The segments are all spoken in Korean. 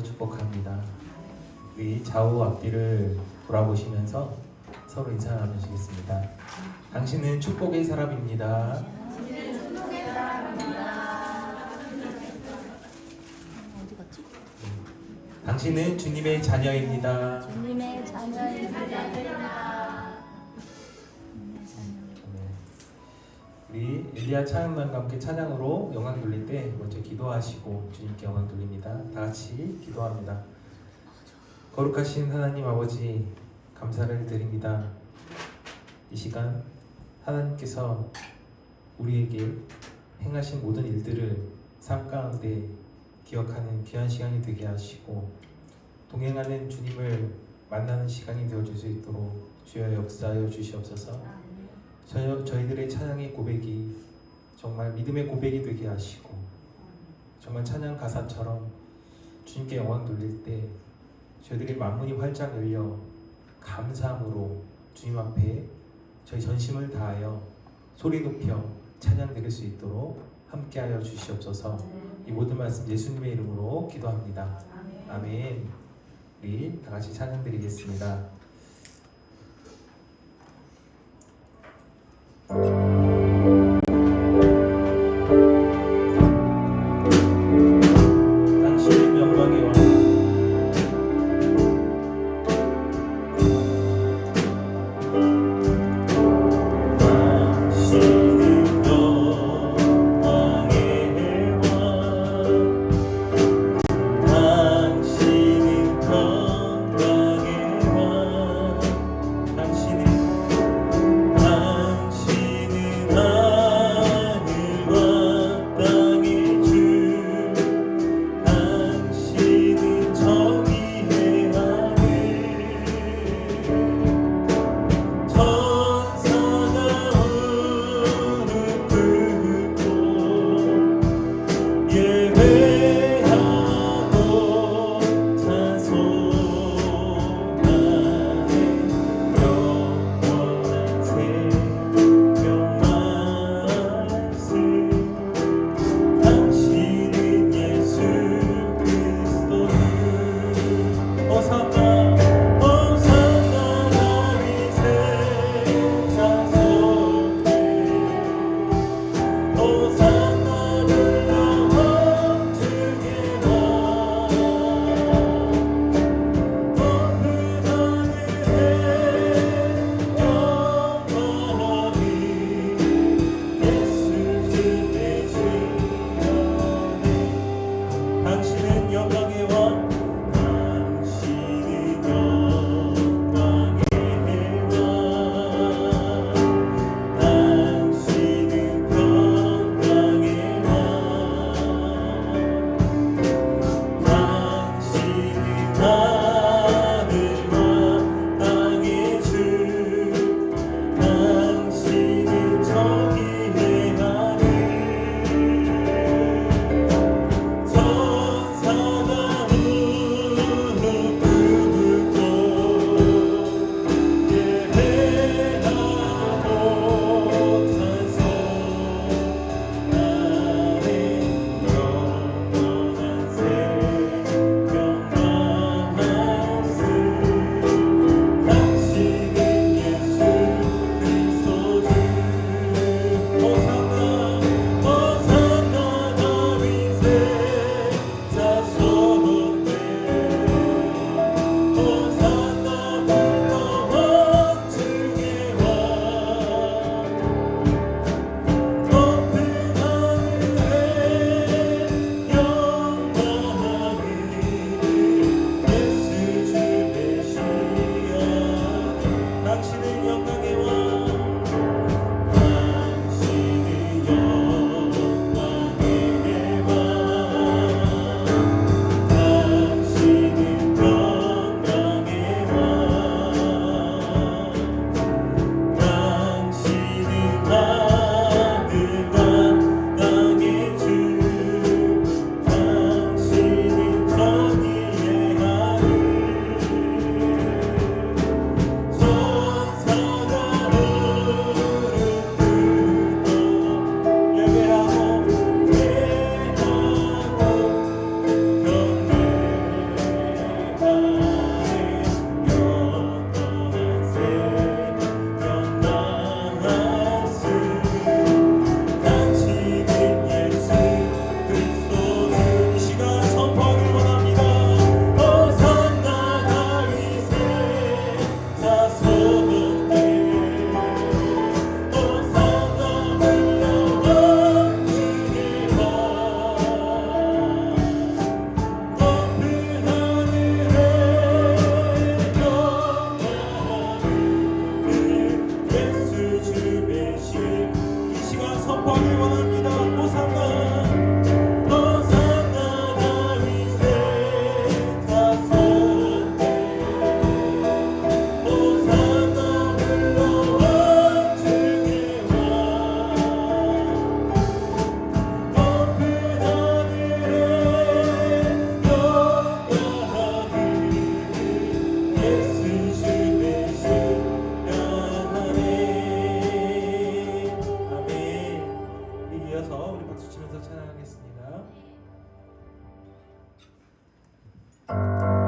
이름으로 축복합니다. 우리 좌우 앞뒤를 돌아보시면서 서로 인사 나누시겠습니다. 당신은 축복의 사람입니다. 어디 갔지? 당신은 주님의 자녀입니다. 주님의 자녀입니다. 우리 엘리야 찬양단과 함께 찬양으로 영광 돌릴 때 먼저 기도하시고 주님께 영광 돌립니다. 다 같이 기도합니다. 거룩하신 하나님 아버지, 감사를 드립니다. 이 시간 하나님께서 우리에게 행하신 모든 일들을 삶 가운데 기억하는 귀한 시간이 되게 하시고 동행하는 주님을 만나는 시간이 되어줄 수 있도록 주여 역사하여 주시옵소서. 저희들의 찬양의 고백이 정말 믿음의 고백이 되게 하시고 정말 찬양 가사처럼 주님께 영광 돌릴 때 저희들의 만문이 활짝 열려 감사함으로 주님 앞에 저희 전심을 다하여 소리 높여 찬양 드릴 수 있도록 함께하여 주시옵소서. 이 모든 말씀 예수님의 이름으로 기도합니다. 아멘. 우리 다 같이 찬양 드리겠습니다. 당신은 영광의 왕, 당신은 영광의 왕, 당신은 건강의 왕, 당신은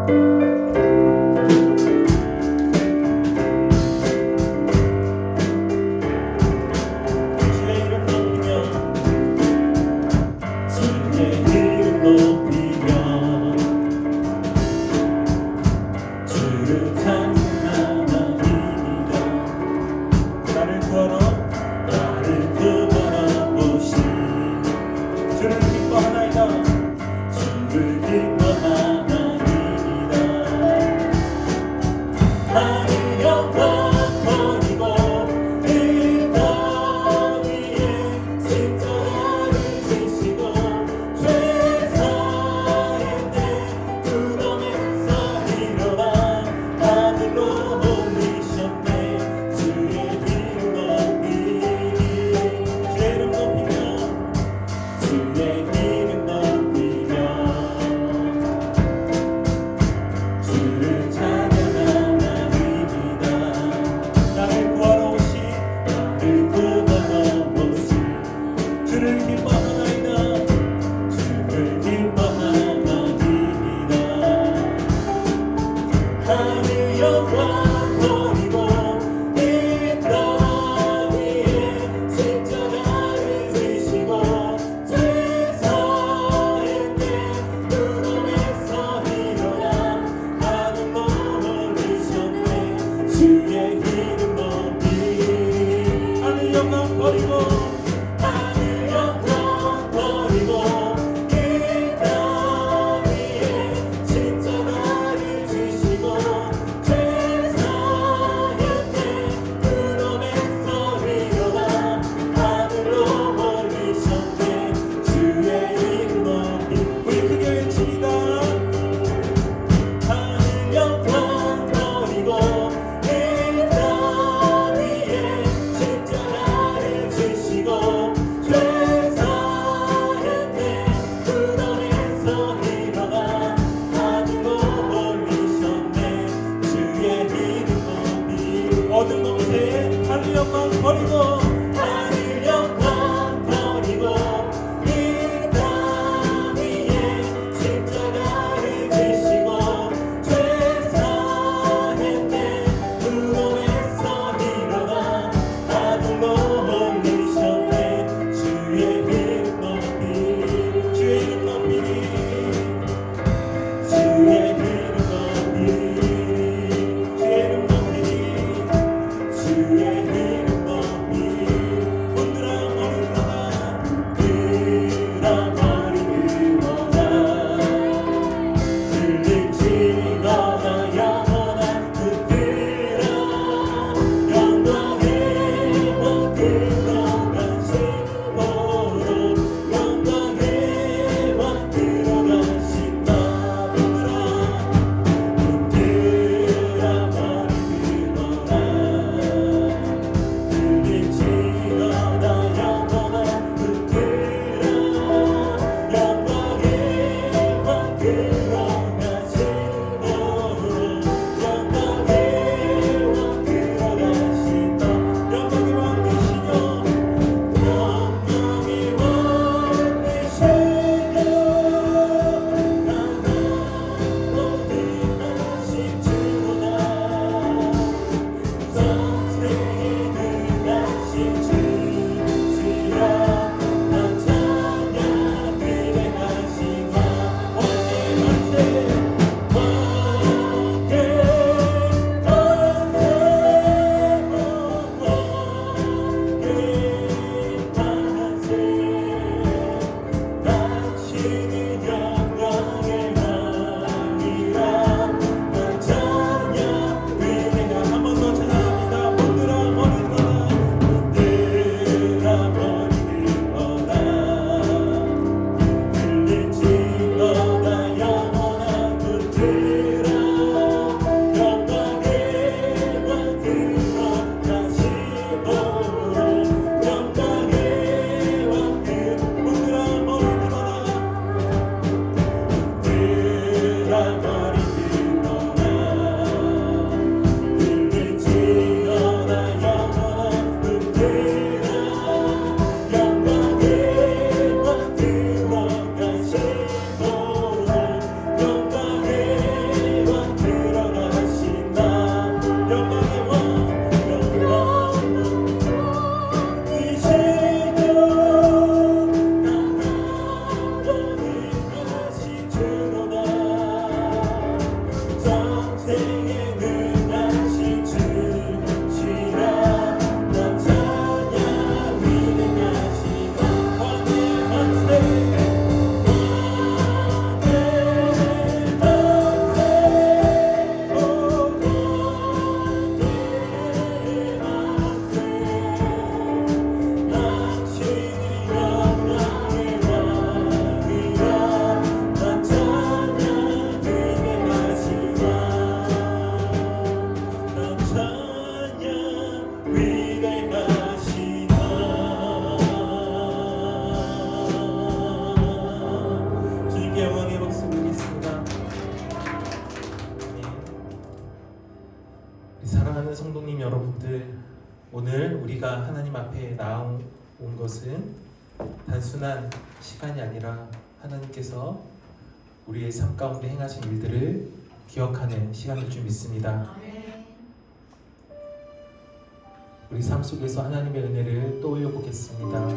주의 이름 높이며 주의 이름 높이며 주를 찬양하나이다. 나를 구하러 오신 주를 기뻐하나이다. 주를 기뻐하나이다. 오늘 우리가 하나님 앞에 나온 것은 단순한 시간이 아니라 하나님께서 우리의 삶 가운데 행하신 일들을 기억하는 시간일 줄 믿습니다. 우리 삶 속에서 하나님의 은혜를 떠올려 보겠습니다.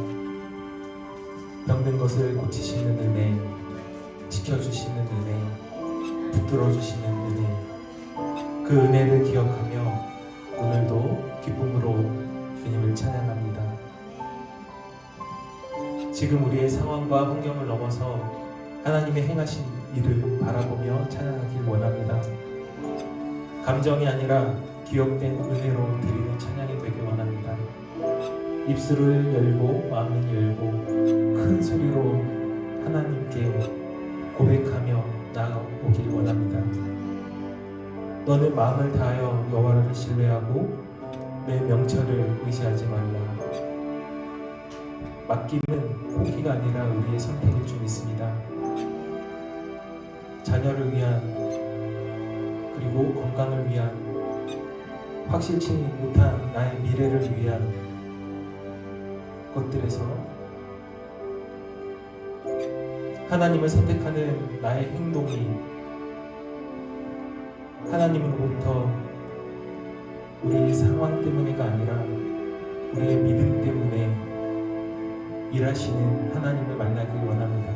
병든 것을 고치시는 은혜, 지켜주시는 은혜, 붙들어 주시는 은혜, 그 은혜를 기억하며 오늘도 기쁨으로 주님을 찬양합니다. 지금 우리의 상황과 환경을 넘어서 하나님의 행하신 일을 바라보며 찬양하길 원합니다. 감정이 아니라 기억된 은혜로 드리는 찬양이 되길 원합니다. 입술을 열고 마음을 열고 큰 소리로 하나님께 고백하며 나아오길 원합니다. 너는 마음을 다하여 여호와를 신뢰하고 내 명철을 의지하지 말라. 맡기는 포기가 아니라 우리의 선택일 줄 믿습니다. 자녀를 위한 그리고 건강을 위한 확실치 못한 나의 미래를 위한 것들에서 하나님을 선택하는 나의 행동이 하나님으로부터 우리의 상황 때문에가 아니라 우리의 믿음 때문에 일하시는 하나님을 만나길 원합니다.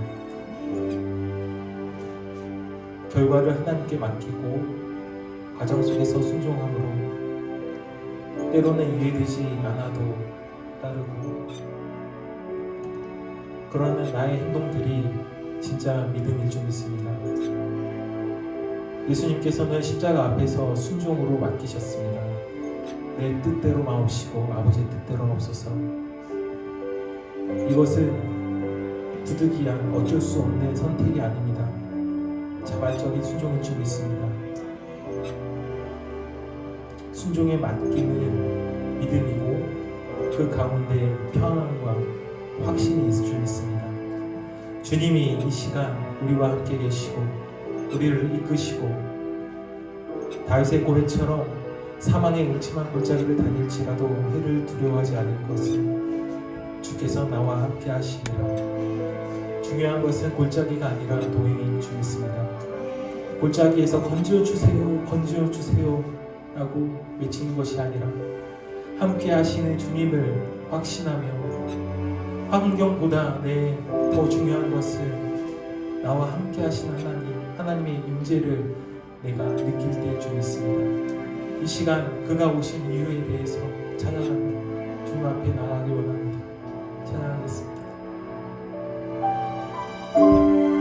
결과를 하나님께 맡기고 과정 속에서 순종함으로 때로는 이해되지 않아도 따르고 그러는 나의 행동들이 진짜 믿음일 줄 믿습니다. 예수님께서는 십자가 앞에서 순종으로 맡기셨습니다. 내 뜻대로 마옵시고 아버지의 뜻대로 없소서. 이것은 부득이한 어쩔 수 없는 선택이 아닙니다. 자발적인 순종일 줄 믿습니다. 순종에 맡기는 믿음이고 그 가운데 평안과 확신이 있을 줄 믿습니다. 주님이 이 시간 우리와 함께 계시고 우리를 이끄시고 다윗의 고백처럼 사망의 음침한 골짜기를 다닐지라도 해를 두려워하지 않을 것을 주께서 나와 함께 하시니라. 중요한 것은 골짜기가 아니라 도행인 줄 믿습니다. 골짜기에서 건져주세요, 건져주세요 라고 외치는 것이 아니라 함께 하시는 주님을 확신하며 환경보다 더 중요한 것은 나와 함께 하시는 하나님의 임재를 내가 느낄 때일 줄 믿습니다. 이 시간 그가 오신 이유에 대해서 찬양하며 주님 앞에 나아가기 원합니다. 찬양하겠습니다. 승리하리라.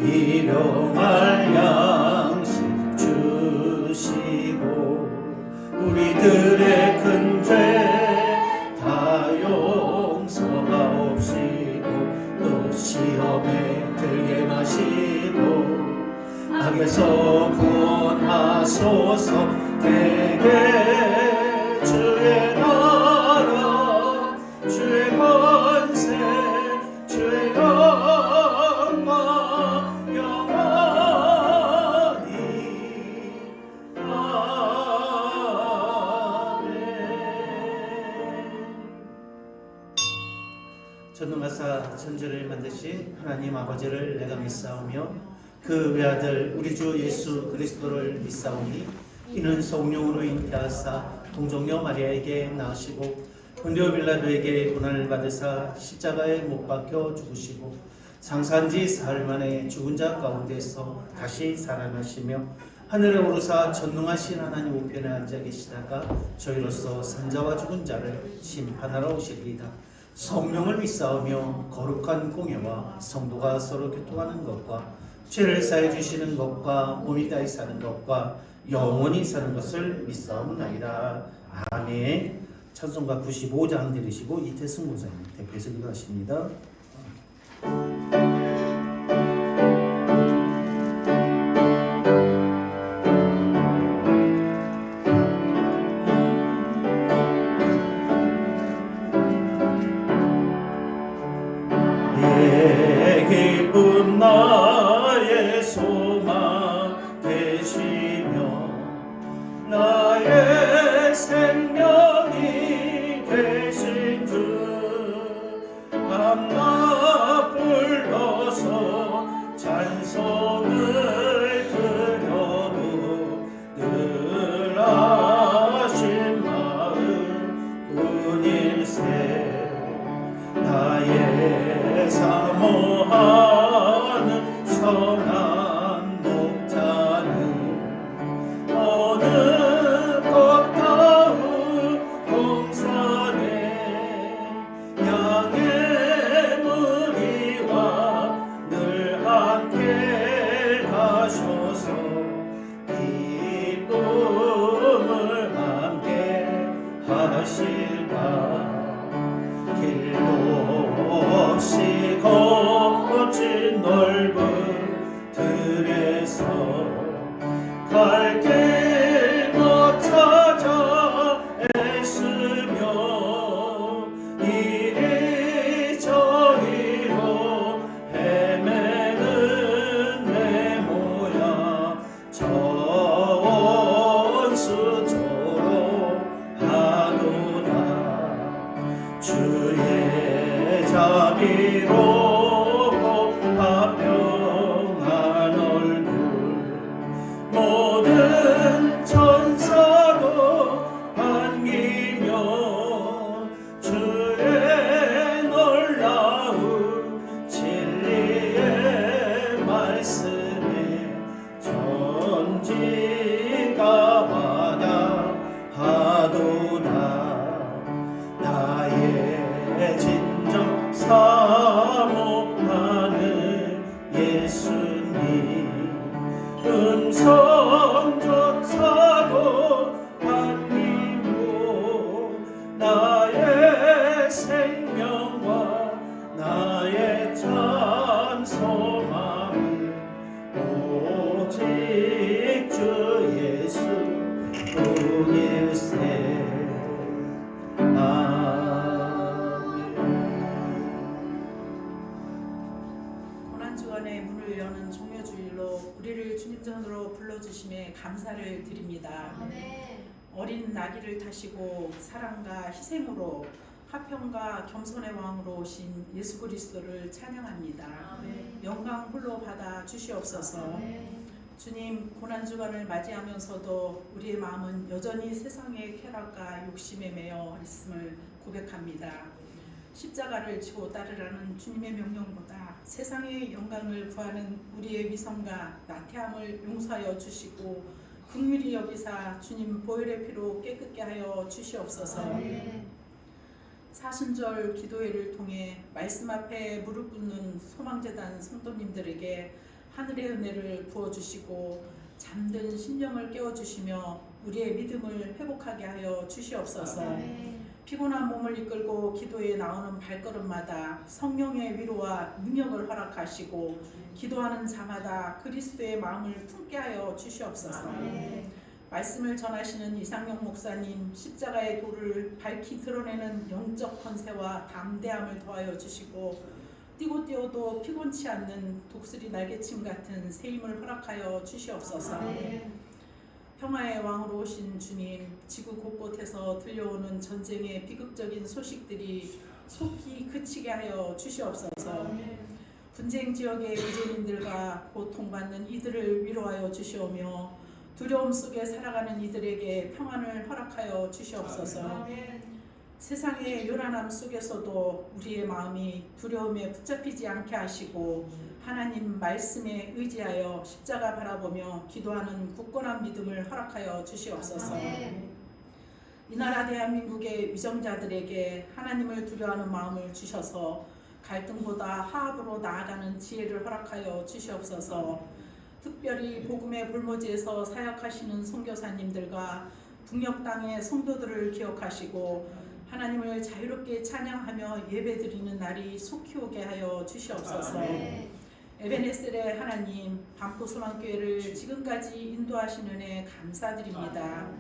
일용할 양식 주시고 우리들의 큰 죄 다 용서하옵시고 또 시험에 들게 마시고 악에서 구원하소서. 대개 주의 나라 주의 권세 주의 영광 영원히 아멘. 전능하사 천지를 만드신 하나님 아버지를 내가 믿사오며 그 외아들 우리 주 예수 그리스도를 믿사오니 이는 성령으로 인하사 동정녀 마리아에게 낳으시고 본디오 빌라도에게 고난을 받으사 십자가에 못 박혀 죽으시고 상산지 사흘 만에 죽은 자 가운데서 다시 살아나시며 하늘에 오르사 전능하신 하나님 우편에 앉아 계시다가 저희로서 산자와 죽은 자를 심판하러 오시리이다. 성령을 믿사오며 거룩한 공예와 성도가 서로 교통하는 것과 죄를 사해 주시는 것과 몸이 다히 사는 것과 영원히 사는 것을 믿사옵나이다. 아멘. 찬송가 95장 들으시고 이태승 목사님 대표해서 기도하십니다. 기쁜 나의 소망 되시며 나의 생명이 되신 주 밤낮 불러서 찬송을 드려도 늘 아신 마음 뿐일세. 나의 사모하는 선한 목자는 어느 꽃다운 동산에 양의 무리와 늘 함께 가셔서 기쁨을 함께 하실까. 길도 없이 거친 넓은 들에서 갈 길 못 찾아 애쓰며 이리저리로 헤매는 내 모양 저 원수처럼 하도다. 주의 자비롭고 화평한 얼굴 모든 천사도 반기며 주의 놀라운 진리의 말씀에 천지가 마다하도다. 나의 진정 사모하는 예수님 음성조차도 반기고 나의 생명과 나의 참 소망은 오직 주 예수 뿐일세. 고난주간의 문을 여는 종려주일로 우리를 주님전으로 불러주심에 감사를 드립니다. 어린 나귀를 타시고 사랑과 희생으로 화평과 겸손의 왕으로 오신 예수 그리스도를 찬양합니다. 영광 홀로 받아 주시옵소서. 주님, 고난주간을 맞이하면서도 우리의 마음은 여전히 세상의 쾌락과 욕심에 매여 있음을 고백합니다. 십자가를 지고 따르라는 주님의 명령보다 세상의 영광을 구하는 우리의 위선과 나태함을 용서하여 주시고 긍휼히 여기사 주님 보혈의 피로 깨끗게 하여 주시옵소서. 사순절 기도회를 통해 말씀 앞에 무릎 꿇는 소망재단 성도님들에게 하늘의 은혜를 부어주시고 잠든 심령을 깨워주시며 우리의 믿음을 회복하게 하여 주시옵소서. 피곤한 몸을 이끌고 기도에 나오는 발걸음마다 성령의 위로와 능력을 허락하시고 기도하는 자마다 그리스도의 마음을 품게 하여 주시옵소서. 말씀을 전하시는 이상영 목사님 십자가의 도를 밝히 드러내는 영적 권세와 담대함을 더하여 주시고 뛰고 뛰어도 피곤치 않는 독수리 날개침 같은 새 힘을 허락하여 주시옵소서. 평화의 왕으로 오신 주님, 지구 곳곳에서 들려오는 전쟁의 비극적인 소식들이 속히 그치게 하여 주시옵소서. 분쟁 지역의 유대민들과 고통받는 이들을 위로하여 주시오며 두려움 속에 살아가는 이들에게 평안을 허락하여 주시옵소서. 세상의 요란함 속에서도 우리의 마음이 두려움에 붙잡히지 않게 하시고 하나님 말씀에 의지하여 십자가 바라보며 기도하는 굳건한 믿음을 허락하여 주시옵소서. 이 나라 대한민국의 위정자들에게 하나님을 두려워하는 마음을 주셔서 갈등보다 화합으로 나아가는 지혜를 허락하여 주시옵소서. 특별히 복음의 불모지에서 사역하시는 선교사님들과 북녘 땅의 성도들을 기억하시고 하나님을 자유롭게 찬양하며 예배드리는 날이 속히 오게 하여 주시옵소서. 에베네셀의 하나님, 반포소망교회를 지금까지 인도하신 은혜 감사드립니다.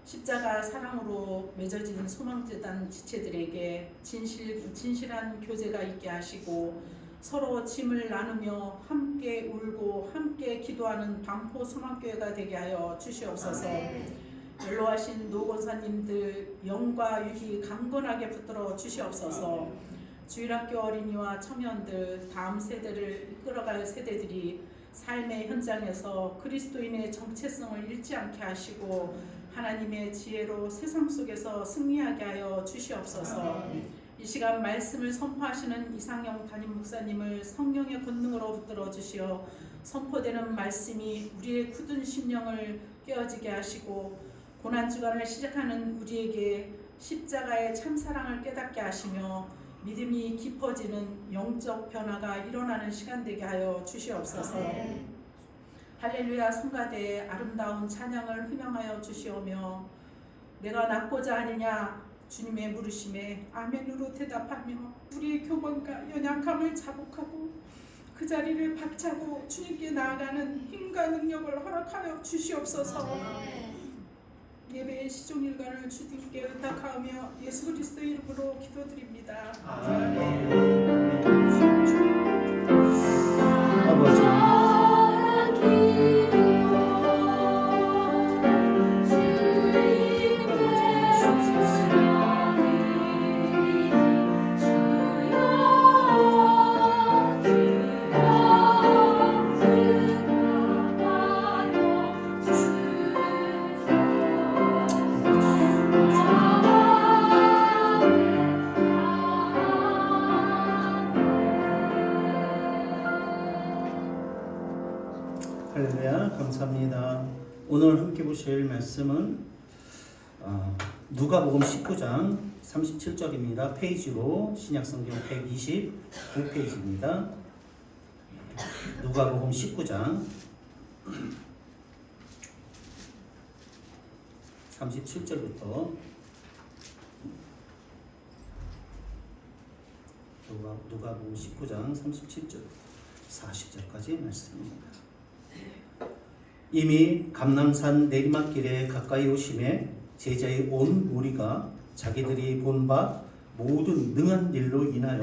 십자가 사랑으로 맺어진 소망재단 지체들에게 진실한 교제가 있게 하시고 서로 짐을 나누며 함께 울고 함께 기도하는 반포소망교회가 되게 하여 주시옵소서. 연로하신 노권사님들 영과 유희 강건하게 붙들어 주시옵소서. 주일학교 어린이와 청년들 다음 세대를 이끌어갈 세대들이 삶의 현장에서 그리스도인의 정체성을 잃지 않게 하시고 하나님의 지혜로 세상 속에서 승리하게 하여 주시옵소서. 이 시간 말씀을 선포하시는 이상영 담임 목사님을 성령의 권능으로 붙들어 주시어 선포되는 말씀이 우리의 굳은 심령을 깨어지게 하시고 고난주간을 시작하는 우리에게 십자가의 참사랑을 깨닫게 하시며 믿음이 깊어지는 영적 변화가 일어나는 시간 되게 하여 주시옵소서. 할렐루야 성가대의 아름다운 찬양을 희망하여 주시오며 내가 낫고자 하느냐 주님의 물으심에 아멘으로 대답하며 우리의 교만과 연약함을 자복하고 그 자리를 박차고 주님께 나아가는 힘과 능력을 허락하여 주시옵소서. 예배의 시종일관을 주님께 의탁하며 예수 그리스도의 이름으로 기도드립니다. 아버지 할렐루야 감사합니다. 오늘 함께 보실 말씀은 누가복음 19장 37절입니다. 페이지로 신약성경 129페이지입니다. 누가복음 19장 37절부터 누가복음 19장 37절 40절까지 말씀입니다. 이미 감람산 내리막길에 가까이 오심에 제자의 온 무리가 자기들이 본 바 모든 능한 일로 인하여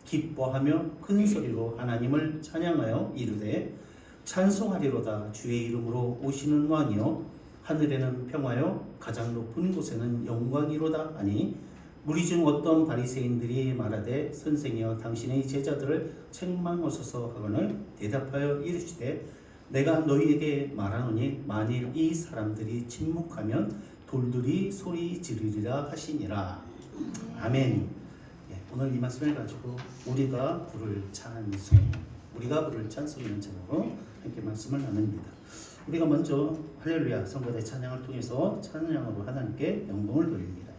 기뻐하며 큰 소리로 하나님을 찬양하여 이르되 찬송하리로다. 주의 이름으로 오시는 왕이여 하늘에는 평화요 가장 높은 곳에는 영광이로다 하니 무리 중 어떤 바리새인들이 말하되 선생이여 당신의 제자들을 책망하소서 하거늘 대답하여 이르시되 내가 너희에게 말하노니 만일 이 사람들이 침묵하면 돌들이 소리 지르리라 하시니라. 아멘. 오늘 이 말씀을 가지고 우리가 부를 찬송이는 제목으로 함께 말씀을 나눕니다. 우리가 먼저 할렐루야 성가대 찬양을 통해서 찬양으로 하나님께 영광을 돌립니다.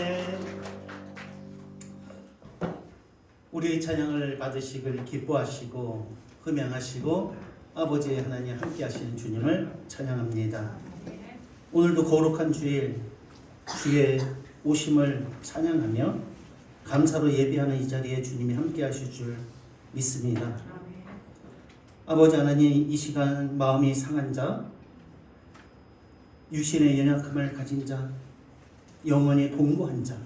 아멘. 우리의 찬양을 받으시길 기뻐하시고 흠양하시고 아버지 하나님 함께 하시는 주님을 찬양합니다. 오늘도 거룩한 주일 주의 오심을 찬양하며 감사로 예배하는 이 자리에 주님이 함께 하실 줄 믿습니다. 아버지 하나님, 이 시간 마음이 상한 자, 육신의 연약함을 가진 자, 영혼이 공고한 자,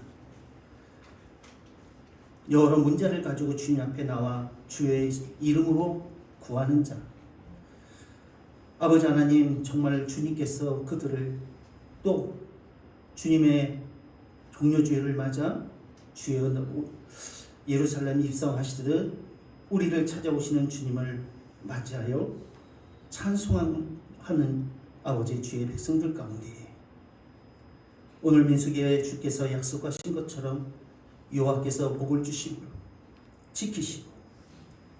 여러 문제를 가지고 주님 앞에 나와 주의 이름으로 구하는 자, 아버지 하나님, 정말 주님께서 그들을 또 주님의 종료주일을 맞아 주의 예루살렘 입성하시듯 우리를 찾아오시는 주님을 맞이하여 찬송하는 아버지 주의 백성들 가운데 오늘 민수기에 주께서 약속하신 것처럼 여호와께서 복을 주심으로 지키시고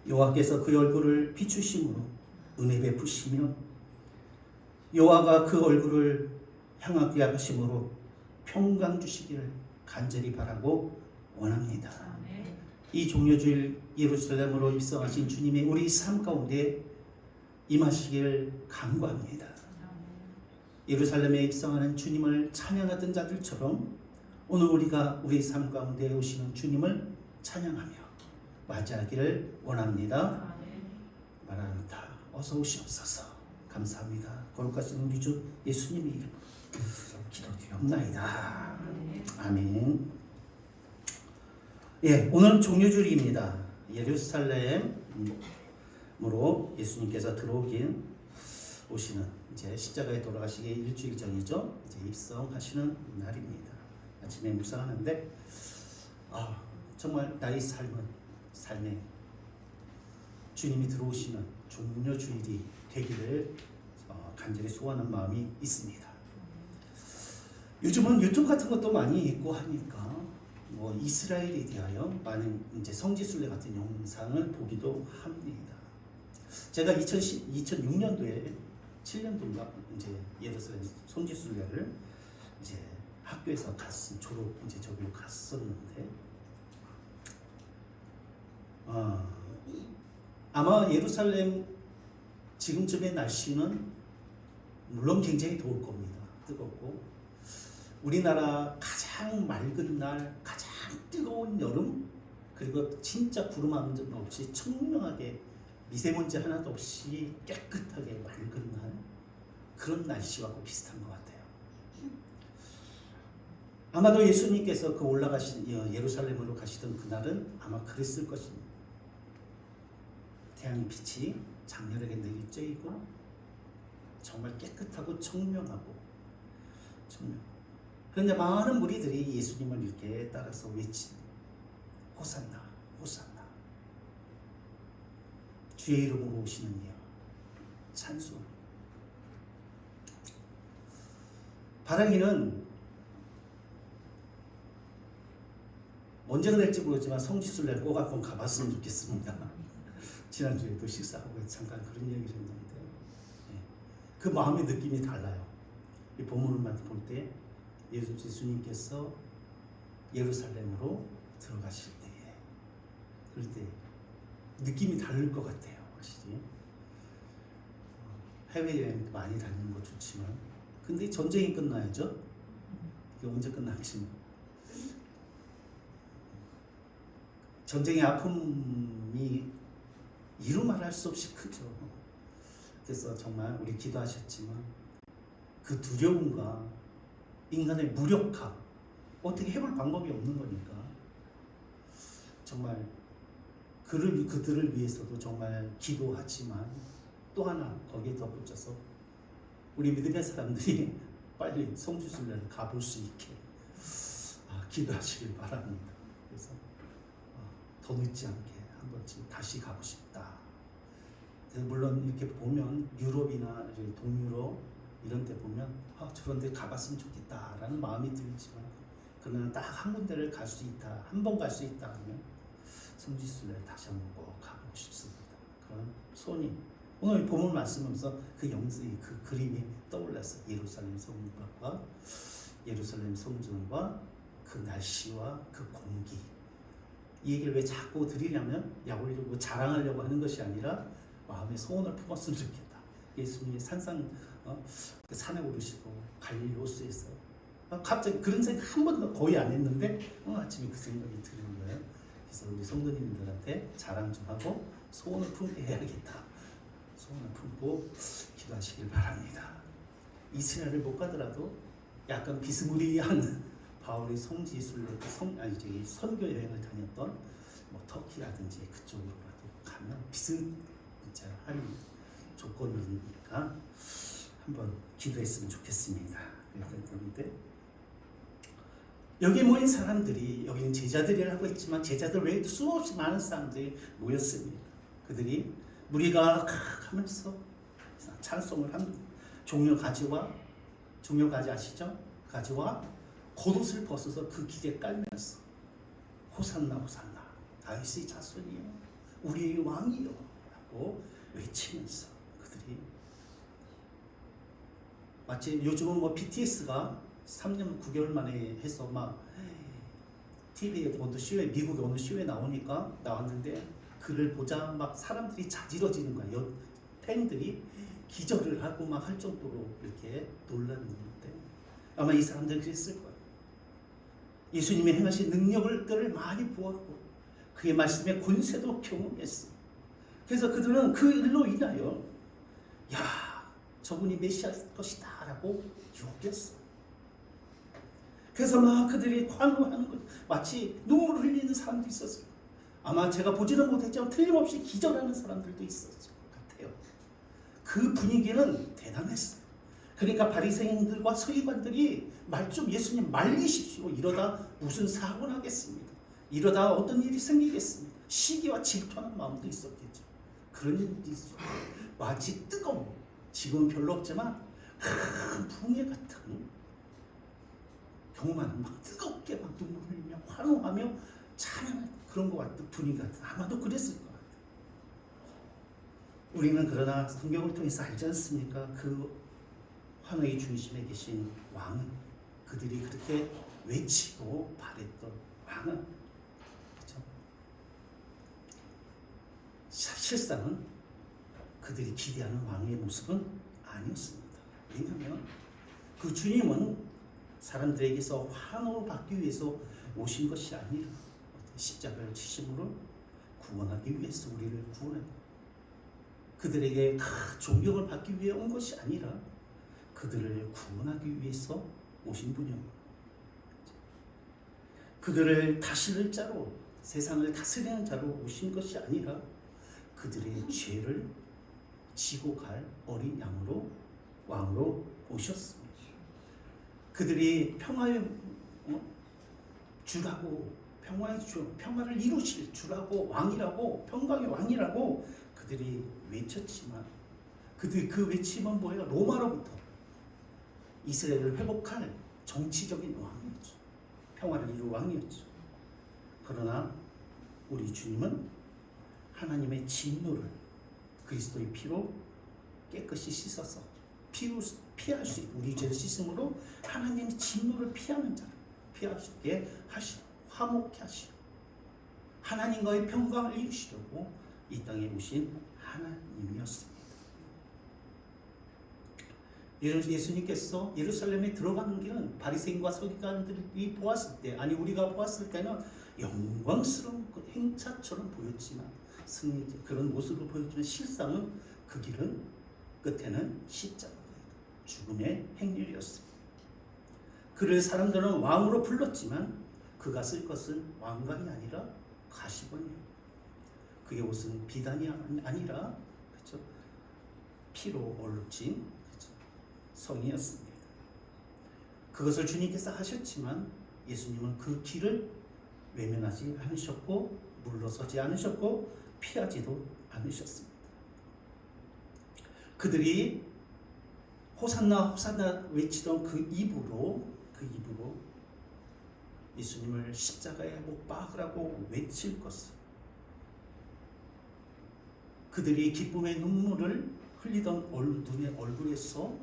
여호와께서 그 얼굴을 비추심으로 은혜 베푸시며 여호와가 그 얼굴을 향하게 하심으로 평강 주시기를 간절히 바라고 원합니다. 이 종료주일 예루살렘으로 입성하신 주님의 우리 삶 가운데 임하시기를 간구합니다. 예루살렘에 입성하는 주님을 찬양하던 자들처럼 오늘 우리가 우리 삶 가운데 오시는 주님을 찬양하며 맞이하기를 원합니다. 마라나타 어서 오시옵소서. 감사합니다. 거룩하신 우리 주 예수님의 이름 기도드리옵나이다. 아멘. 예, 오늘은 종료주일입니다. 예루살렘으로 예수님께서 오시는 이제 십자가에 돌아가시기 일주일 전이죠. 이제 입성하시는 날입니다. 아침에 묵상하는데 정말 나의 삶에 주님이 들어오시는 종료주일이 되기를 간절히 소원하는 마음이 있습니다. 요즘은 유튜브 같은 것도 많이 있고 하니까 뭐 이스라엘에 대하여 많은 이제 성지순례 같은 영상을 보기도 합니다. 제가 2006년도에 7년도인가 이제 예루살렘 성지순례를 이제 학교에서 졸업 이제 저기로 갔었는데 아마 예루살렘 지금쯤의 날씨는 물론 굉장히 더울 겁니다. 뜨겁고 우리나라 가장 맑은 날, 가장 뜨거운 여름, 그리고 진짜 구름 한 점 없이 청명하게 미세먼지 하나도 없이 깨끗하게 맑은 날, 그런 날씨하고 비슷한 것 같아요. 아마도 예수님께서 그 올라가신 예루살렘으로 가시던 그날은 아마 그랬을 것입니다. 태양의 빛이 장렬하게 내리쬐이고 정말 깨끗하고 청명하고 그런데 많은 무리들이 예수님을 이렇게 따라서 외치는 호산나 호산나 주의 이름으로 오시는 이여 찬송. 바라기는 언제가 될지 모르지만 성지순례를 꼭 한번 가봤으면 좋겠습니다. 지난주에도 식사하고 잠깐 그런 얘기를 했는데 그 마음의 느낌이 달라요. 이 본문만 볼 때 예수님께서 예루살렘으로 들어가실 때에 그럴 때 느낌이 다를 것 같아요. 아시지? 해외여행 많이 다니는 거 좋지만 근데 전쟁이 끝나야죠. 이게 언제 끝날지 전쟁의 아픔이 이루 말할 수 없이 크죠. 그래서 정말 우리 기도하셨지만 그 두려움과 인간의 무력화 어떻게 해볼 방법이 없는 거니까 정말 그들을 위해서도 정말 기도하지만 또 하나 거기에 덧붙여서 우리 믿음의 사람들이 빨리 성지순례를 가볼 수 있게 기도하시길 바랍니다. 그래서 더 늦지 않게 한 번쯤 다시 가고 싶다. 물론 이렇게 보면 유럽이나 동유럽 이런 데 보면 저런 데 가봤으면 좋겠다라는 마음이 들지만 그러나 딱 한 군데를 갈 수 있다, 한 번 갈 수 있다 하면 성지순례를 다시 한번 꼭 가보고 싶습니다. 그런 소원이 오늘 본문 말씀하면서 그 영상이 그 그림이 떠올랐어요. 예루살렘 성곽과 예루살렘 성전과 그 날씨와 그 공기. 이 얘기를 왜 자꾸 드리냐면 약올리고 자랑하려고 하는 것이 아니라 마음의 소원을 품었으면 좋겠다. 예수님이 그 산에 오르시고 갈릴리 호수에서 갑자기 그런 생각 한 번도 거의 안 했는데 아침에 그 생각이 드는 거예요. 그래서 우리 성도님들한테 자랑 좀 하고 소원을 품게 해야겠다. 소원을 품고 기도하시길 바랍니다. 이스라엘을 못 가더라도 약간 비스무리한 바울이 선교 여행을 다녔던 뭐 터키라든지 그쪽으로라도 가면 비슷한 조건이니까 한번 기도했으면 좋겠습니다. 그런데 여기 모인 사람들이, 여기는 제자들이라고 했지만 제자들 외에도 수없이 많은 사람들이 모였습니다. 그들이 무리가 하면서 찬송을 합니다. 종려가지 아시죠? 가지와 겉옷을 벗어서 그 길에 깔면서 호산나 호산나 다윗의 자손이요 우리의 왕이요 라고 외치면서 그들이 마치 요즘은 뭐 BTS가 3년 9개월 만에 해서 막 TV에 어느 쇼에 미국의 어느 쇼에 나왔는데 그를 보자 막 사람들이 자지러지는 거예요. 팬들이 기절을 하고 막 할 정도로 이렇게 놀랐는데 아마 이 사람들은 그랬을 거예요. 예수님이 행하신 능력을 많이 보았고 그의 말씀의 권세도 경험했어. 그래서 그들은 그 일로 인하여 야 저분이 메시아일 것이다 라고 여겼어. 그래서 막 그들이 환호하는 것 마치 눈물을 흘리는 사람도 있었어요. 아마 제가 보지는 못했지만 틀림없이 기절하는 사람들도 있었을 것 같아요. 그 분위기는 대단했어요. 그러니까 바리새인들과 서기관들이 말 좀 예수님 말리십시오. 이러다 무슨 사고 나겠습니다. 이러다 어떤 일이 생기겠습니다. 시기와 질투하는 마음도 있었겠죠. 그런 일도 있었고 마치 뜨거운, 지금은 별로 없지만 큰 붕괴 같은 경험하는 막 뜨겁게 막 눈물 흘리며 환호하며 찬양하는 그런 것 같은 분위기 같은 아마도 그랬을 것 같아요. 우리는 그러나 성경을 통해서 알지 않습니까? 그 환호의 중심에 계신 왕은 그들이 그렇게 외치고 바랬던 왕은 그렇죠? 실상은 그들이 기대하는 왕의 모습은 아니었습니다. 왜냐하면 그 주님은 사람들에게서 환호를 받기 위해서 오신 것이 아니라 십자가를 지심으로 구원하기 위해서 우리를 구원하고 그들에게 존경을 받기 위해 온 것이 아니라 그들을 구원하기 위해서 오신 분이옵니다. 그들을 다스릴 자로 세상을 다스리는 자로 오신 것이 아니라 그들의 죄를 지고 갈 어린 양으로 왕으로 오셨습니다. 그들이 평화의 주라고 평화를 이루실 주라고 왕이라고 평강의 왕이라고 그들이 외쳤지만 그들 그 외침은 뭐예요? 로마로부터 이스라엘을 회복할 정치적인 왕이었죠. 평화를 이룰 왕이었죠. 그러나 우리 주님은 하나님의 진노를 그리스도의 피로 깨끗이 씻어서 피할 수 있고 우리 죄를 씻음으로 하나님의 진노를 피하는 자를 피할 수 있게 하시고 화목케 하시고 하나님과의 평강을 이루시려고 이 땅에 오신 하나님이었습니다. 예수님께서 예루살렘에 들어가는 길은 바리새인과 서기관들이 보았을 때 아니 우리가 보았을 때는 영광스러운 그 행차처럼 보였지만 그런 모습으로 보였지만 실상은 그 길은 끝에는 십자가 죽음의 행렬이었습니다. 그를 사람들은 왕으로 불렀지만 그가 쓸 것은 왕관이 아니라 가시관이에요. 그의 옷은 비단이 아니라 그렇죠? 피로 얼룩진 그렇죠? 성이었습니다. 그것을 주님께서 하셨지만 예수님은 그 길을 외면하지 않으셨고 물러서지 않으셨고 피하지도 않으셨습니다. 그들이 호산나 호산나 외치던 그 입으로 예수님을 십자가에 못 박으라고 외칠 것을 그들이 기쁨의 눈물을 흘리던 눈의 얼굴에서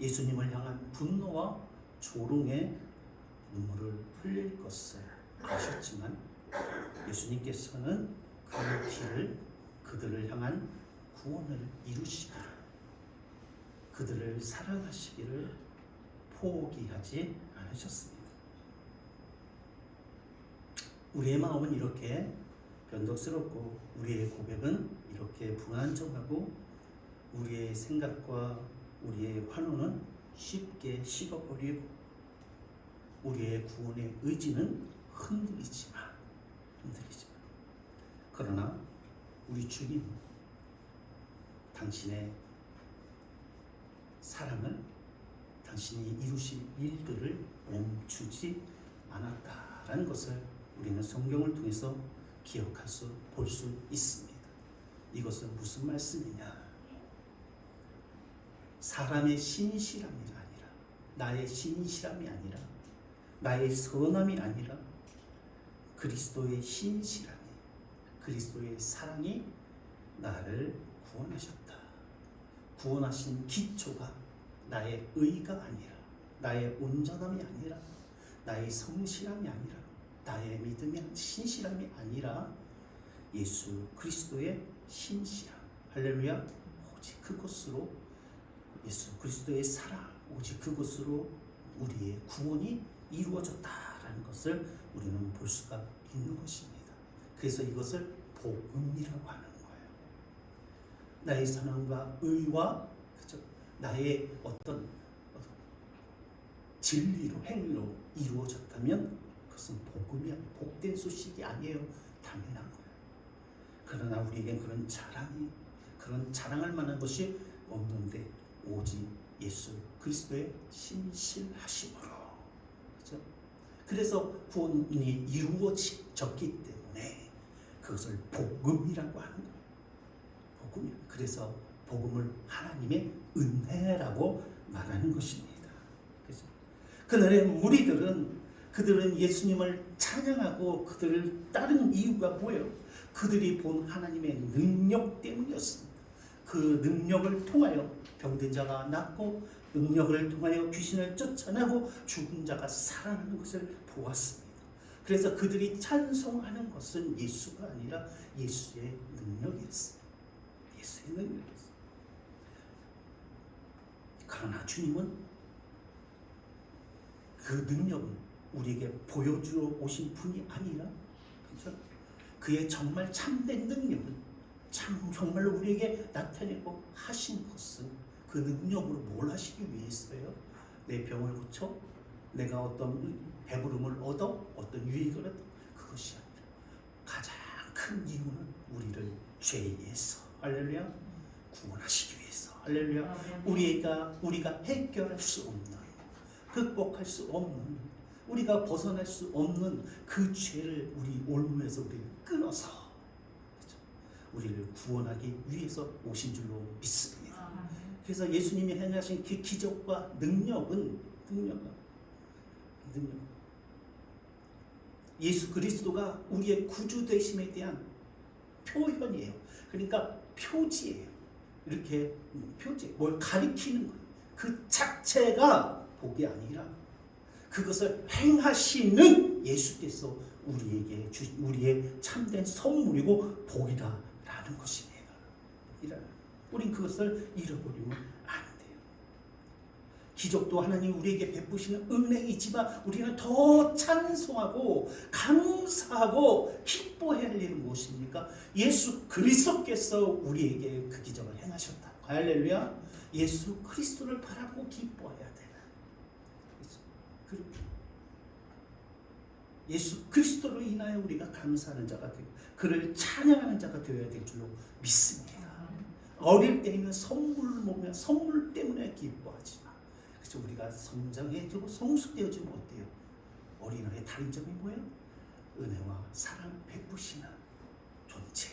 예수님을 향한 분노와 조롱의 눈물을 흘릴 것을 아셨지만 예수님께서는 그 길을 그들을 향한 구원을 이루시기를 그들을 사랑하시기를 포기하지 않으셨습니다. 우리의 마음은 이렇게 변덕스럽고 우리의 고백은 이렇게 불안정하고 우리의 생각과 우리의 환호는 쉽게 식어버리고 우리의 구원의 의지는 흔들리지만 그러나 우리 주님은 당신의 사랑을 당신이 이루실 일들을 멈추지 않았다라는 것을 우리는 성경을 통해서 기억할 수, 볼 수 있습니다. 이것은 무슨 말씀이냐? 사람의 신실함이 아니라 나의 신실함이 아니라 나의 선함이 아니라 그리스도의 신실함이 그리스도의 사랑이 나를 구원하셨다. 구원하신 기초가 나의 의가 아니라 나의 온전함이 아니라 나의 성실함이 아니라 나의 믿음의 신실함이 아니라 예수 그리스도의 신실함. 할렐루야. 오직 그것으로 예수 그리스도의 사랑 오직 그것으로 우리의 구원이 이루어졌다라는 것을 우리는 볼 수가 있는 것입니다. 그래서 이것을 복음이라고 하는 거예요. 나의 선함과 의와 그죠? 나의 어떤 진리로 행위로 이루어졌다면 그것은 복음이 복된 소식이 아니에요. 당연한 거예요. 그러나 우리에겐 그런 자랑할 만한 것이 없는데 오직 예수 그리스도의 신실하심으로 그렇죠? 그래서 구원이 이루어졌기 때문에 그것을 복음이라고 하는 거예요. 복음. 그래서 복음을 하나님의 은혜라고 말하는 것입니다. 그래서 그날의 무리들은 그들은 예수님을 찬양하고 그들을 따른 이유가 뭐예요? 그들이 본 하나님의 능력 때문이었습니다. 그 능력을 통하여 병든 자가 낫고 능력을 통하여 귀신을 쫓아내고 죽은 자가 살아나는 것을 보았습니다. 그래서 그들이 찬송하는 것은 예수가 아니라 예수의 능력이었어요. 예수의 능력이었어요. 그러나 주님은 그 능력을 우리에게 보여주러 오신 분이 아니라 그렇죠? 그의 정말 참된 능력을 정말로 우리에게 나타내고 하신 것은 그 능력으로 뭘 하시기 위해서요? 내 병을 고쳐? 내가 어떤 배부름을 얻어? 어떤 유익을 얻어? 그것이 아니라 가장 큰 이유는 우리를 죄에서 할렐루야 구원하시기 위해서 할렐루야 우리가 해결할 수 없는 극복할 수 없는 우리가 벗어날 수 없는 그 죄를 우리 올무에서 우리를 끊어서 그렇죠? 우리를 구원하기 위해서 오신 줄로 믿습니다. 그래서 예수님이 행하신 그 기적과 능력은 예수 그리스도가 우리의 구주 되심에 대한 표현이에요. 그러니까 표지예요. 이렇게 표지, 뭘 가리키는 거예요. 그 자체가 복이 아니라 그것을 행하시는 예수께서 우리의 참된 선물이고 복이다라는 것입니다. 우린 그것을 잃어버리면 안 돼요. 기적도 하나님 우리에게 베푸시는 은혜이지만 우리는 더 찬송하고 감사하고 기뻐해야 할 일은 무엇입니까? 예수 그리스도께서 우리에게 그 기적을 행하셨다. 할렐루야. 예수 그리스도를 바라고 기뻐해야 되는 예수 그리스도로 인하여 우리가 감사하는 자가 되고 그를 찬양하는 자가 되어야 될 줄로 믿습니다. 어릴 때에는 선물을 먹으면 선물 때문에 기뻐하지만 그래서 우리가 성장해지고 성숙되어지면 어때요? 어린아이의 다른 점이 뭐예요? 은혜와 사랑 베푸시는 존재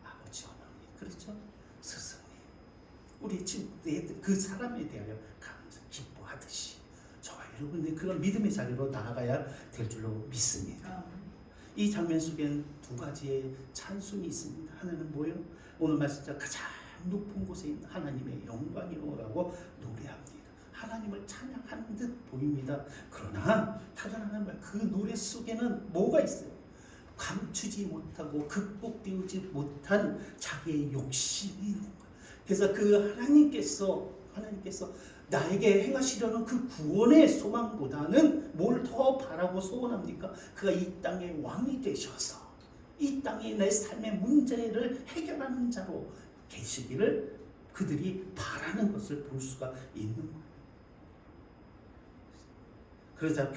아버지 어머니 그렇죠? 스승님 우리 친구들 그 사람에 대하여 감사 기뻐하듯이 저와 여러분들 그런 믿음의 자리로 나아가야 될 줄로 믿습니다. 이 장면 속엔 두 가지의 찬송이 있습니다. 하나는 뭐예요? 오늘 말씀자 가장 높은 곳에 있는 하나님의 영광이라고 노래합니다. 하나님을 찬양하는 듯 보입니다. 그러나 다른 하나님 그 노래 속에는 뭐가 있어요? 감추지 못하고 극복되지 못한 자기의 욕심이 있는 거예요. 그래서 그 하나님께서 나에게 행하시려는 그 구원의 소망보다는 뭘 더 바라고 소원합니까? 그가 이 땅의 왕이 되셔서 이 땅의 내 삶의 문제를 해결하는 자로 계시기를 그들이 바라는 것을 볼 수가 있는 거예요. 그러자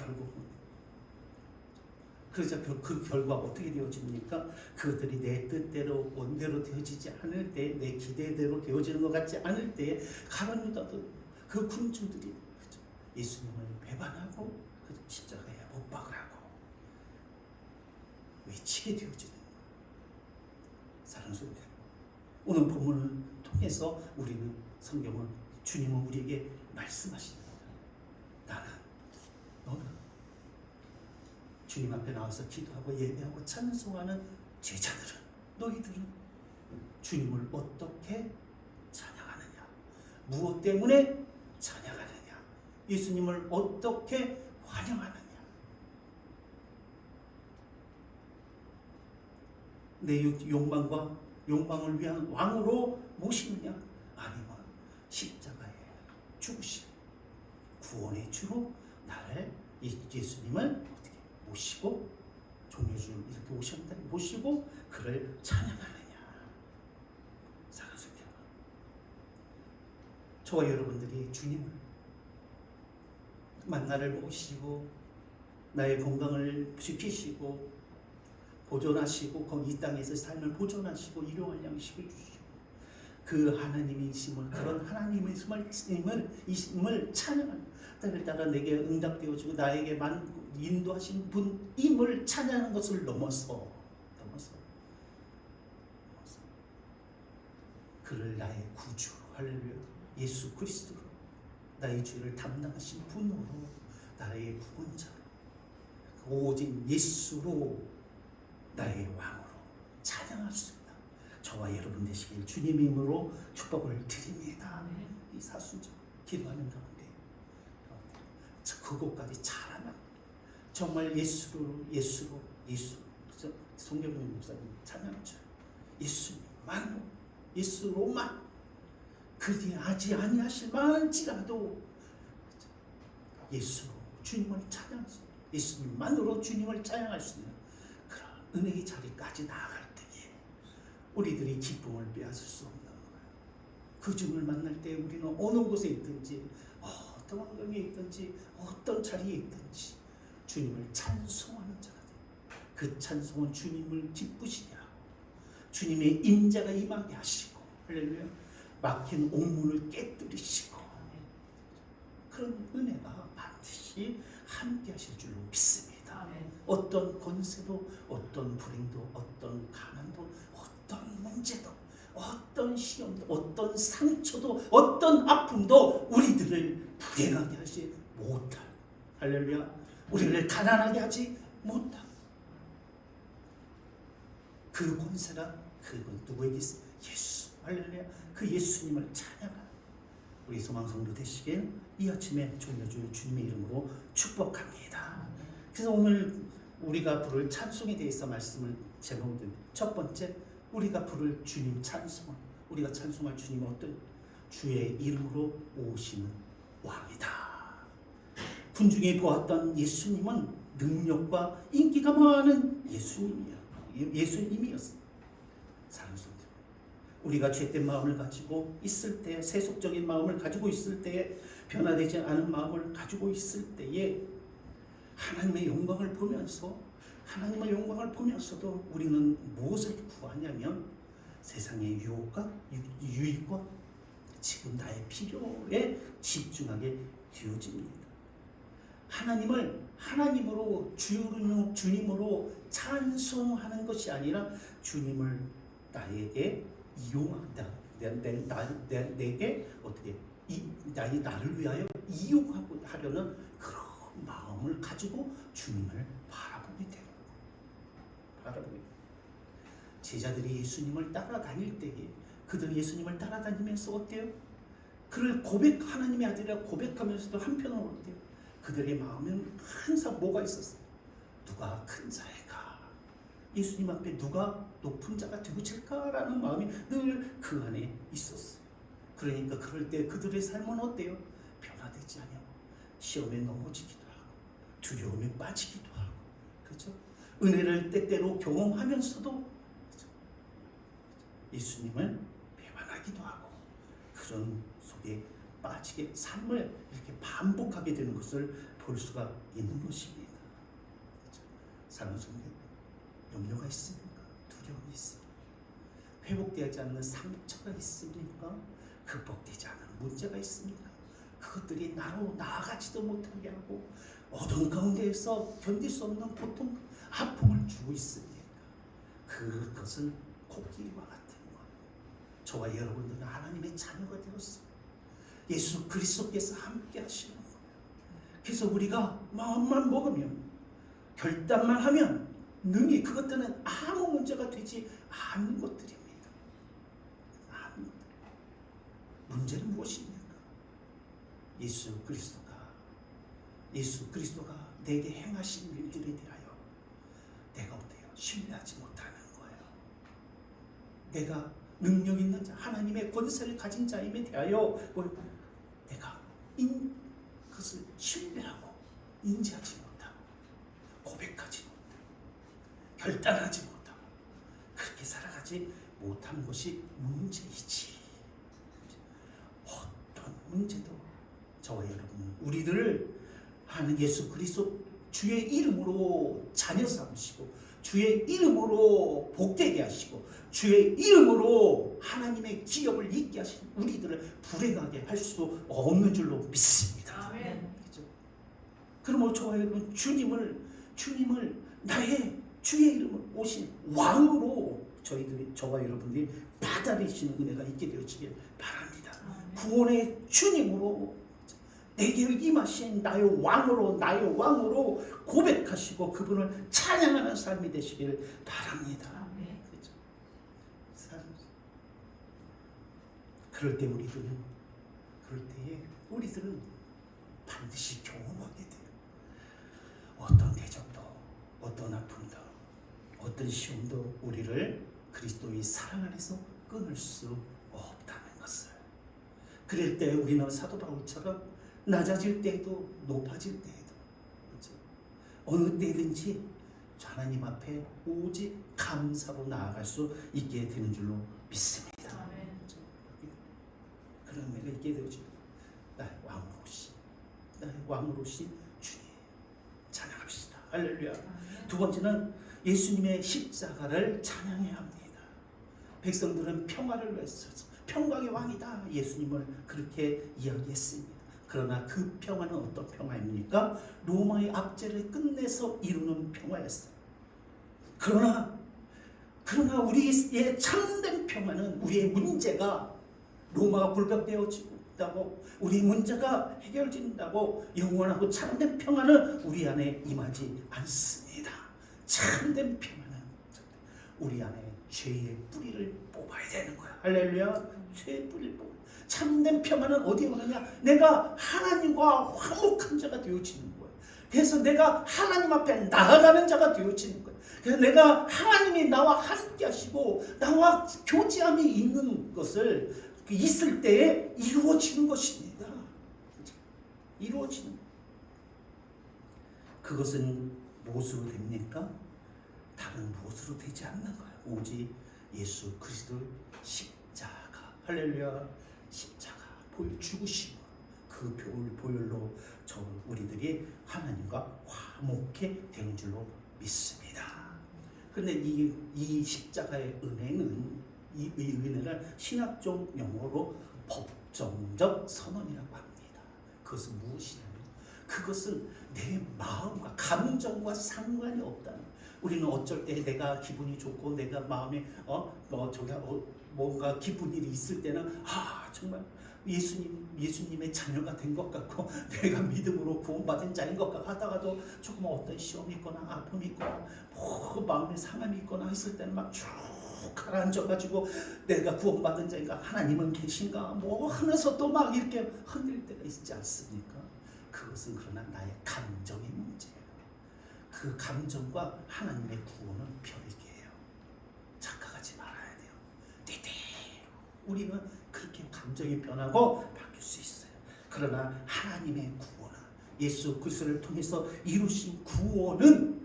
그 결과 어떻게 되어집니까? 그들이 내 뜻대로 원대로 되어지지 않을 때, 내 기대대로 되어지는 것 같지 않을 때에 가룟 유다도 그 군중들이 예수님을 배반하고 십자가에 못 박으라고 외치게 되어지는 거예요. 사랑하는 성도, 오늘 본문을 통해서 우리는 성경은 주님은 우리에게 말씀하십니다. 나는, 너는 주님 앞에 나와서 기도하고 예배하고 찬송하는 제자들은, 너희들은 주님을 어떻게 찬양하느냐? 무엇 때문에 찬양하느냐? 예수님을 어떻게 환영하느냐? 내 욕망을 위한 왕으로 모시느냐? 아니면 십자가에 죽으신 구원의 주로 나를, 예수님을 모시고, 종려주님 이렇게 오셨다 모시고 그를 찬양하느냐? 사랑하는 성도, 저와 여러분들이 주님을 만나를 모시고 나의 건강을 지키시고 보존하시고 이 땅에서 삶을 보존하시고 일용할 양식을 주시고 그 하나님이심을, 그런 하나님이심을 찬양하는, 때를 따라 내게 응답되어지고 나에게 인도하신 분임을 찬양하는 것을 넘어서 그를 나의 구주로, 할렐루야, 예수 그리스도로, 나의 죄를 담당하신 분으로, 나의 구원자로, 오직 예수로 나의 왕으로 찬양할 수 있다. 저와 여러분 되시길 주님의 이름으로 축복을 드립니다. 이 사순절 기도하는 가운데 그곳까지 잘하면 정말 예수로 송경민 목사님 찬양하죠. 예수로만 그리 하지 아니하실 만한지라도 예수로 주님을 찬양할 수, 예수님만으로 주님을 찬양할 수 있는 그런 은혜의 자리까지 나아갈 때에 우리들이 기쁨을 빼앗을 수 없는 거예요. 그 주님을 만날 때 우리는 어느 곳에 있든지, 어떤 환경에 있든지, 어떤 자리에 있든지 주님을 찬송하는 자가 돼요. 그 찬송은 주님을 기쁘시게 하고 주님의 임재가 임하게 하시고, 할렐루야, 막힌 옥문을 깨뜨리시고, 그런 은혜가 반드시 함께 하실 줄로 믿습니다. 어떤 권세도, 어떤 불행도, 어떤 가난도, 어떤 문제도, 어떤 시험도, 어떤 상처도, 어떤 아픔도 우리들을 불행하게 하지 못할, 할렐루야, 우리를 가난하게 하지 못할 그 권세가, 그건 누구에게 있어? 예수, 할렐루야, 그 예수님을 찬양하는 우리 소망성도 되시길 이 아침에 종려주 주님의 이름으로 축복합니다. 그래서 오늘 우리가 부를 찬송에 대해서 말씀을 제목은 첫 번째, 우리가 부를 주님 찬송은, 우리가 찬송할 주님은 어떤? 주의 이름으로 오시는 왕이다. 군중이 보았던 예수님은 능력과 인기가 많은 예수님이었습니다. 사랑하는 성도, 우리가 죄된 마음을 가지고 있을 때, 세속적인 마음을 가지고 있을 때에, 변화되지 않은 마음을 가지고 있을 때에 하나님의 영광을 보면서도 우리는 무엇을 구하냐면 세상의 유익과 지금 나의 필요에 집중하게 되어집니다. 하나님으로 주님으로 찬송하는 것이 아니라 주님을 나에게 이용한다. 내게 어떻게 나를 위하여 이용하고 하려는 그런 마음을 가지고 주님을 바라보게 되는 거예요. 제자들이 예수님을 따라다닐 때에 그들은 예수님을 따라다니면서 어때요? 그를 하나님의 아들이라 고백하면서도 한편으로 어때요? 그들의 마음에는 항상 뭐가 있었어요? 누가 큰 자일까? 예수님 앞에 누가 높은 자가 되어질까라는 마음이 늘 그 안에 있었어요. 그러니까 그럴 때 그들의 삶은 어때요? 변화되지 않아요. 시험에 넘어지기도 하고 두려움에 빠지기도 하고, 그렇죠? 은혜를 때때로 경험하면서도, 그렇죠? 예수님을 배반하기도 하고 그런 속에 빠지게 삶을 이렇게 반복하게 되는 것을 볼 수가 있는 것입니다. 그렇죠? 사랑하는 성도, 염려가 있습니까? 두려움이 있습니까? 회복되지 않는 상처가 있습니까? 극복되지 않은 문제가 있습니까? 그것들이 나로 나아가지도 못하게 하고 어두운 가운데에서 견딜 수 없는 고통, 아픔을 주고 있습니까? 그것은 코끼리와 같은 것. 저와 여러분들은 하나님의 자녀가 되었습니다. 예수 그리스도께서 함께 하시는 거예요. 그래서 우리가 마음만 먹으면, 결단만 하면 능히 그것들은 아무 문제가 되지 않는 것들입니다. 아무 것들. 문제는 무엇입니까? 예수 그리스도가 내게 행하신 일들에 대하여 내가 어때요? 신뢰하지 못하는 거예요. 내가 능력 있는 자, 하나님의 권세를 가진 자임에 대하여 내가 그것을 신뢰하고 인지하지 못하고 고백하지 못하고 결단하지 못하고 그렇게 살아가지 못하는 것이 문제이지. 어떤 문제도 저와 여러분, 우리들을 하는 예수 그리스도 주의 이름으로 자녀 삼으시고 주의 이름으로 복되게 하시고 주의 이름으로 하나님의 기업을 있게 하시는 우리들을 불행하게 할 수 없는 줄로 믿습니다. 그렇죠? 그러므로 저와 여러분, 주님을 나의 주의 이름을 오신 왕으로 저와 여러분들이 받아들이시는 은혜가 있게 되어지길 바랍니다. 구원의 주님으로 내게 임하신 나의 왕으로 고백하시고 그분을 찬양하는 삶이 되시길 바랍니다. 그렇죠? 그럴 때에 우리들은 반드시 경험하게 돼요. 어떤 대적도, 어떤 아픔도, 어떤 시험도 우리를 그리스도의 사랑 안에서 끊을 수 없다는 것을. 그럴 때 우리는 사도 바울처럼 낮아질 때에도 높아질 때에도, 그렇죠? 어느 때든지 하나님 앞에 오직 감사로 나아갈 수 있게 되는 줄로 믿습니다. 그렇죠? 그런 은혜가 있게 되어집니다. 나의 왕으로 오신 주님 찬양합시다. 할렐루야. 두 번째는 예수님의 십자가를 찬양해야 합니다. 백성들은 평화를 외쳐서 평강의 왕이다, 예수님을 그렇게 이야기했습니다. 그러나 그 평화는 어떤 평화입니까? 로마의 압제를 끝내서 이루는 평화였어요. 그러나 우리의 참된 평화는, 우리의 문제가 로마가 불격되어지고 우리의 문제가 해결된다고 영원하고 참된 평화는 우리 안에 임하지 않습니다. 참된 평화는 우리 안에 죄의 뿌리를 뽑아야 되는 거야. 할렐루야. 죄의 뿌리를 뽑아. 참된 평화는 어디에 오느냐? 내가 하나님과 화목한 자가 되어지는 거예요. 그래서 내가 하나님 앞에 나아가는 자가 되어지는 거예요. 그래서 내가 하나님이 나와 함께 하시고 나와 교제함이 있는 것을 있을 때에 이루어지는 것입니다. 이루어지는. 그것은 무엇으로 됩니까? 다른 무엇으로 되지 않는 거예요. 오직 예수 그리스도의 십자가. 할렐루야. 십자가 죽으시고 그 보혈로 우리들이 하나님과 화목해 되는 줄로 믿습니다. 그런데 이 십자가의 은혜는, 이 은혜를 신학적 용어로 법정적 선언이라고 합니다. 그것은 무엇이냐면, 그것은 내 마음과 감정과 상관이 없다는 거예요. 우리는 어쩔 때 내가 기분이 좋고 내가 마음에 뭔가 기쁜 일이 있을 때는 정말 예수님의 자녀가 된 것 같고 내가 믿음으로 구원받은 자인 것 같고 하다가도 조금 어떤 시험이 있거나 아픔이 있거나 마음에 상함이 있거나 했을 때는 막 쭉 가라앉아가지고 내가 구원받은 자인가, 하나님은 계신가 뭐 하면서 또 막 이렇게 흔들 때가 있지 않습니까? 그것은 그러나 나의 감정의 문제예요. 그 감정과 하나님의 구원은 별개예요. 착각하지 말아야 돼요. 때때로 우리는 그렇게 감정이 변하고 바뀔 수 있어요. 그러나 하나님의 구원은, 예수 그리스도를 통해서 이루신 구원은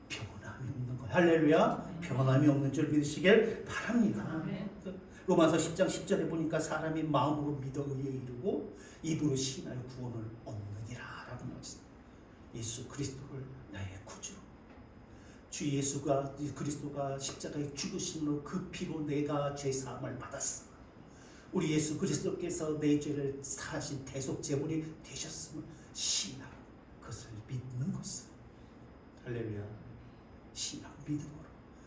변함이 없는 거예요. 할렐루야. 변함이 없는 줄 믿으시길 바랍니다. 로마서 10장 10절에 보니까 사람이 마음으로 믿어 의에 이르고 입으로 신하여 구원을 얻느니라 라고 말씀. 예수 그리스도를 나의 구주로, 주 예수가 그리스도가 십자가에 죽으심으로 그 피로 내가 죄 사함을 받았어. 우리 예수 그리스도께서 내 죄를 사하신 대속 제물이 되셨음을 신앙, 그것을 믿는 것은, 할렐루야, 신앙 믿음으로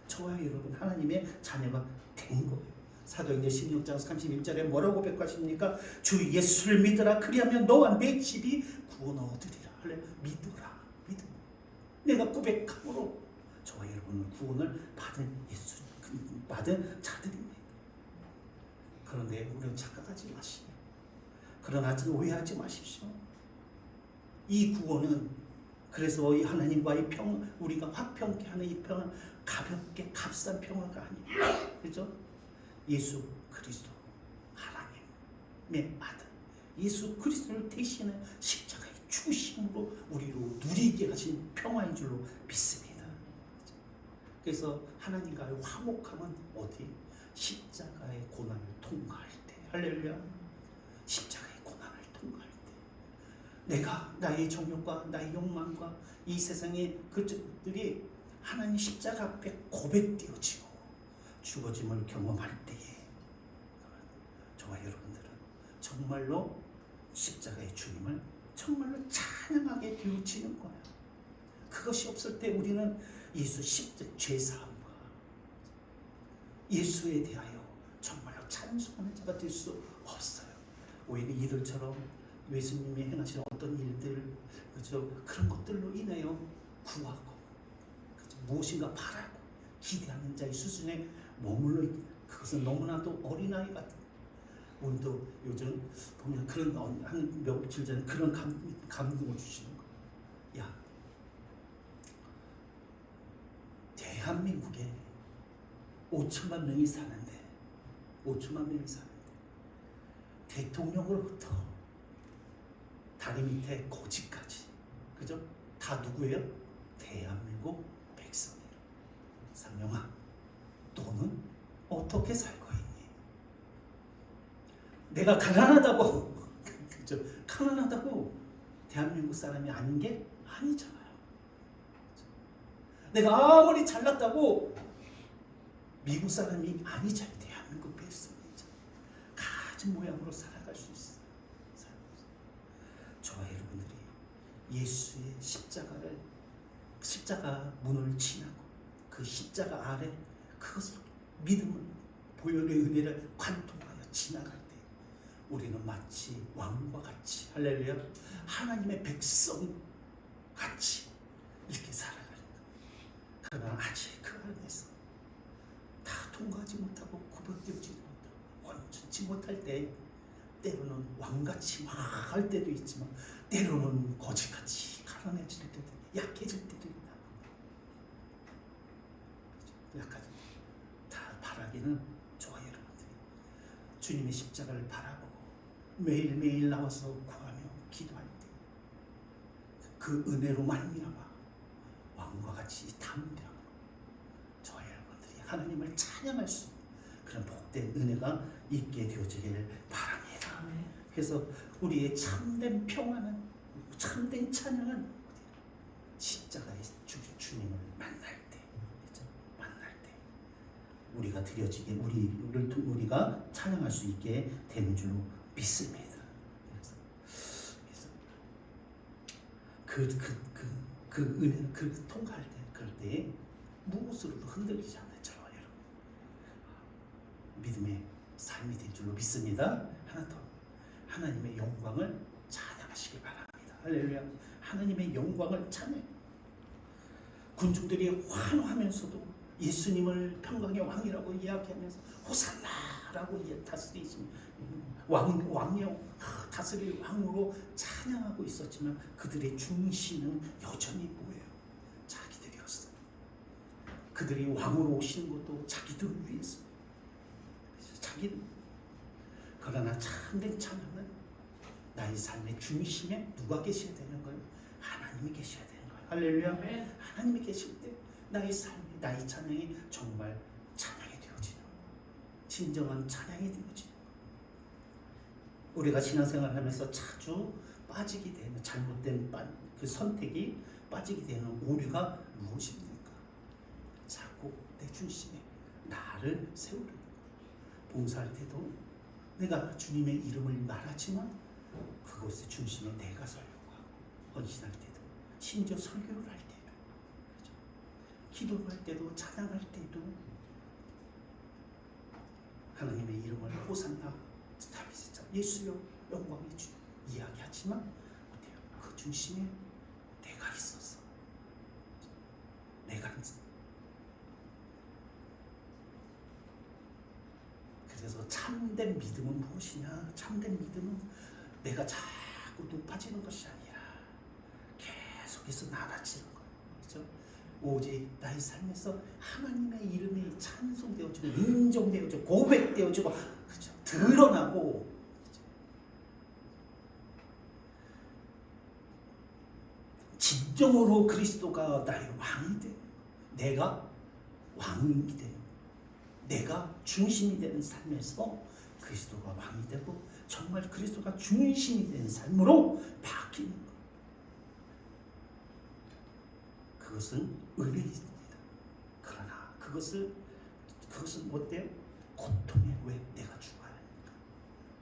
저와 여러분 하나님의 자녀가 된 거예요. 사도행전 16장 31절에 뭐라고 고백하십니까? 주 예수를 믿으라, 그리하면 너와 내 집이 구원 얻으리라. 할렐루야. 믿으라, 믿음. 내가 고백함으로 저와 여러분은 구원을 받은 받은 자들입니다. 그런데 우리는 착각하지 마시고, 그러나 오해하지 마십시오. 이 구원은, 그래서 이 하나님과의 우리가 화평케 하는 이 평은 가볍게 값싼 평화가 아니에요. 그렇죠? 예수 그리스도 하나님의 아들 예수 그리스도를 대신해 십자가의 죽으심으로 우리로 누리게 하신 평화인 줄로 믿습니다. 그래서 하나님과의 화목함은 어디? 십자가의 고난을 통과할 때. 할렐루야. 십자가의 고난을 통과할 때 내가 나의 정욕과 나의 욕망과 이 세상의 그들이 하나님 십자가 앞에 고백되어지고 죽어짐을 경험할 때에 저와 여러분들은 정말로 십자가의 주님을 정말로 찬양하게 되어지는 거예요. 그것이 없을 때 우리는 예수 십자가 죄사함과 예수에 대하여 정말로 찬송하는 자가 될 수 없어요. 오히려 이들처럼 예수님이 행하신 어떤 일들, 그죠? 그런 것들로 인하여 구하고, 그죠? 무엇인가 바라고 기대하는 자의 수준에 머물러 있고, 그것은 너무나도 어린아이 같은. 오늘도 요즘 보면 그런 한 며칠 전에 그런 감동을 주시는 거예요. 야, 대한민국에 5천만 명이 사는데 대통령으로부터 다리 밑에 고지까지, 그죠? 다 누구예요? 대한민국 백성이에요. 상영아, 너는 어떻게 살고 있니? 내가 가난하다고 그죠? 가난하다고 대한민국 사람이 아닌 게 아니잖아요. 내가 아무리 잘났다고 미국 사람이 아니잖아요. 대한민국 백성이죠. 가진 모양으로 살아갈 수 있어요. 저와 여러분들이 예수의 십자가 문을 지나고 그 십자가 아래 그것을 믿음을, 보혈의 은혜를 관통하여 지나갈 때 우리는 마치 왕과 같이, 할렐루야, 하나님의 백성 같이 이렇게 살아가는 거예요. 그러나 아직 그 안에서 다 통과하지 못하고 구별되지 못하고 원천치 못할 때 때로는 왕같이 막 할 때도 있지만 때로는 거지같이 가난해질 때도, 약해질 때도 있다. 약하지. 다 바라기는 저와 여러분들이 주님의 십자가를 바라보고 매일매일 나와서 구하며 기도할 때 그 은혜로 말미암아 왕과 같이 담대함으로 저와 여러분들이 하나님을 찬양할 수 있는 그런 복된 은혜가 있게 되어지기를 바랍니다. 그래서 우리의 참된 평화는, 참된 찬양은 십자가의 주님을 만날 때, 우리가 드려지게, 우리가 찬양할 수 있게 되는 줄로 믿습니다. 그래서 그 은혜를 통과할 때, 그럴 때 무엇으로도 흔들리지 않는 저와 여러분 믿음의 삶이 될 줄로 믿습니다. 하나 더, 하나님의 영광을 찬양하시기 바랍니다. 할렐루야. 하나님의 영광을 찬양. 군중들이 환호하면서도 예수님을 평강의 왕이라고 이야기하면서 호산나라고 다스리시는 왕요 다스릴 왕으로 찬양하고 있었지만 그들의 중심은 여전히 뭐예요? 자기들이었어요. 그들이 왕으로 오시는 것도 자기들을 위해서. 그래서 자기들. 그러나 참된 찬양은 나의 삶의 중심에 누가 계셔야 되는 거예요? 하나님이 계셔야 되는 거예요. 할렐루야. 하나님이 계실 때 나의 삶이, 나의 찬양이 정말 찬양이 되어지는 거예요. 진정한 찬양이 되어지는 거예요. 우리가 신앙생활을 하면서 자주 빠지게 되는 잘못된 그 선택이 빠지게 되는 오류가 무엇입니까? 자꾸 내 중심에 나를 세우려는 거예요. 봉사할 때도 내가 주님의 이름을 말하지만 그것의 중심에 내가 서려고 하고, 헌신할 때도, 심지어 설교를 할 때도, 그렇죠? 기도를 할 때도, 찬양할 때도 하나님의 이름을 호산나 다윗의 자 예수여 영광의 주 이야기하지만 어때요? 그 중심에 내가 있어서, 내가 그래서 참된 믿음은 무엇이냐? 참된 믿음은 내가 자꾸 높아지는 것이 아니라 계속해서 낮아지는 거예요. 그렇죠? 오직 나의 삶에서 하나님의 이름이 찬송되어지고 인정되어지고 고백되어지고, 그렇죠? 드러나고, 그렇죠? 진정으로 그리스도가 나의 왕이 되는, 내가 왕이 되는, 내가 중심이 되는 삶에서 그리스도가 왕이 되고 정말 그리스도가 중심이 되는 삶으로 바뀌는 것. 그것은 은혜입니다. 그러나 그것은 어때요? 고통에 왜 내가 죽어야 하니까?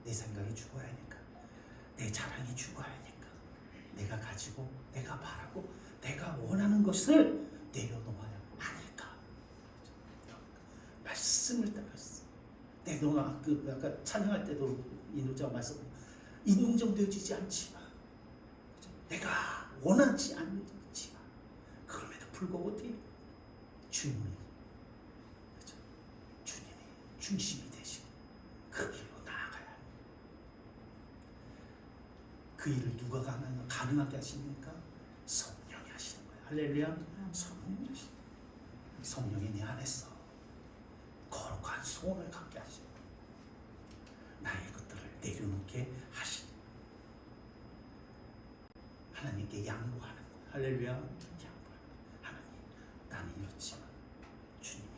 내 생각이 죽어야 하니까? 내 자랑이 죽어야 하니까? 내가 가지고 내가 바라고 내가 원하는 것을 내려놓아야 하니까? 말씀을 따랐어. 내가 아까 찬양할 때도 인도자가 말씀, 인정되어지지 않지만, 내가 원하지 않지만, 그럼에도 불구하고 어떻게 주님이, 그렇죠? 주님이 중심이 되시고 그 길로 나아가야 합니다. 그 일을 누가 가능하게 하십니까? 성령이 하시는 거예요. 할렐루야. 성령이 하시는 거예요. 성령이 내 안에서 거룩한 소원을 갖게 하시고 나의 것들을 내려놓게 하시고 하나님께 양보하는 거예요. 할렐루야. 양보하는 거예요. 하나님, 나는 이렇지만 주님이,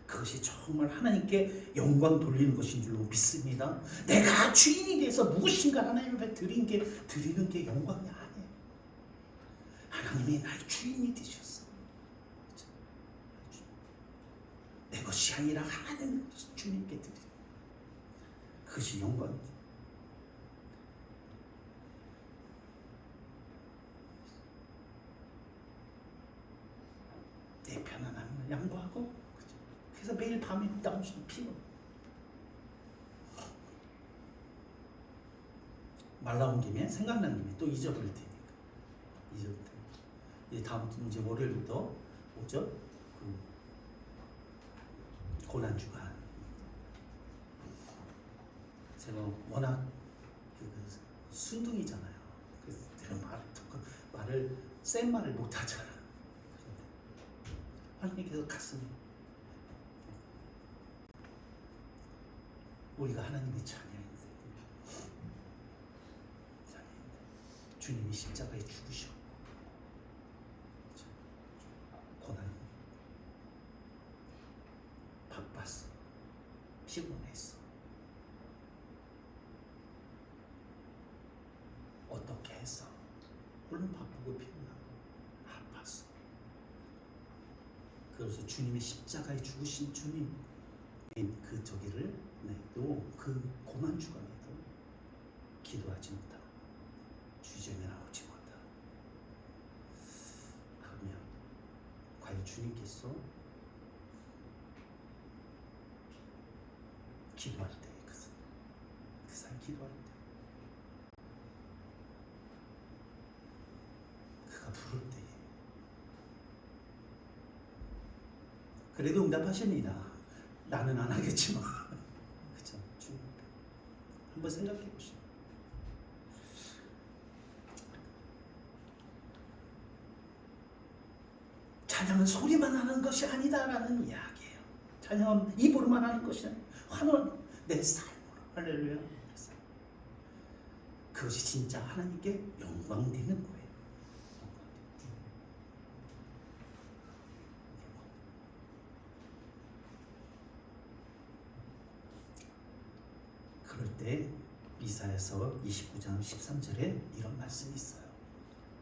그것이 정말 하나님께 영광 돌리는 것인 줄로 믿습니다. 내가 주인이 돼서 무엇인가 하나님 앞에 드리는 게 영광이 아니에요. 하나님이 나의 주인이 되셨어. 내 것이 아니라 하나님 주님께 드리는, 그것이 영광이죠. 내 편안함을 양보하고, 그래서 매일 밤에 나오시는 피로 말 나온 김에, 생각난 김에 또 잊어버릴 테니까. 이제 다음 주 이제 월요일부터 오죠. 고난주간. 제가 워낙 순둥이잖아요. 그래서 제가 말을 센 말을 못 하잖아요. 하나님께서 가슴에, 우리가 하나님의 자녀인데 주님이 십자가에 죽으셨고 고난, 바빴어, 피곤했어, 어떻게 해서, 물론 바쁘고 피곤하고 아팠어. 그래서 주님의 십자가에 죽으신 주님의 그 저기를 또 그 고난 주간에도 기도하지 못하고 주전에 나오지 못하고, 그러면 과연 주님께서 기도할 때, 그 사람 기도할 때, 그가 부를 때에 그래도 응답하십니다. 나는 안 하겠지만. 그쵸? 주님 한번 생각해 보시죠. 찬양은 소리만 하는 것이 아니다라는 이야기예요. 찬양은 입으로만 하는 것이 아니라 환원 내 삶으로. 할렐루야. 그것이 진짜 하나님께 영광되는 거예요. 그럴 때 이사야서 29장 13절에 이런 말씀이 있어요.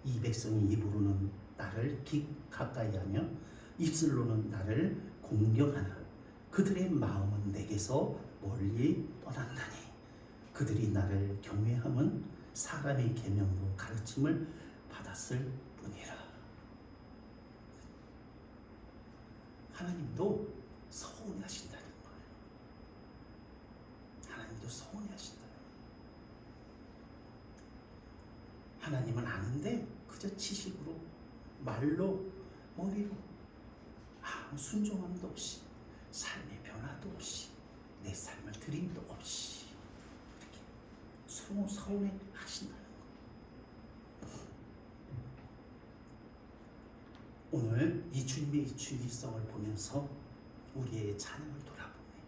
이 백성이 입으로는 나를 가까이하며 입술로는 나를 공경하나 그들의 마음은 내게서 멀리 떠난다니 그들이 나를 경외함은 사람의 계명으로 가르침을 받았을 뿐이라. 하나님도 서운해하신다는 거예요. 하나님도 서운해하신다. 하나님은 아는데 그저 지식으로 말로 머리로 아무 순종함도 없이 삶의 변화도 없이 내 삶을 드림도 없이 이렇게 서운해 하신다는 것. 오늘 이 주님의 이 주일성을 보면서 우리의 찬양을 돌아보네.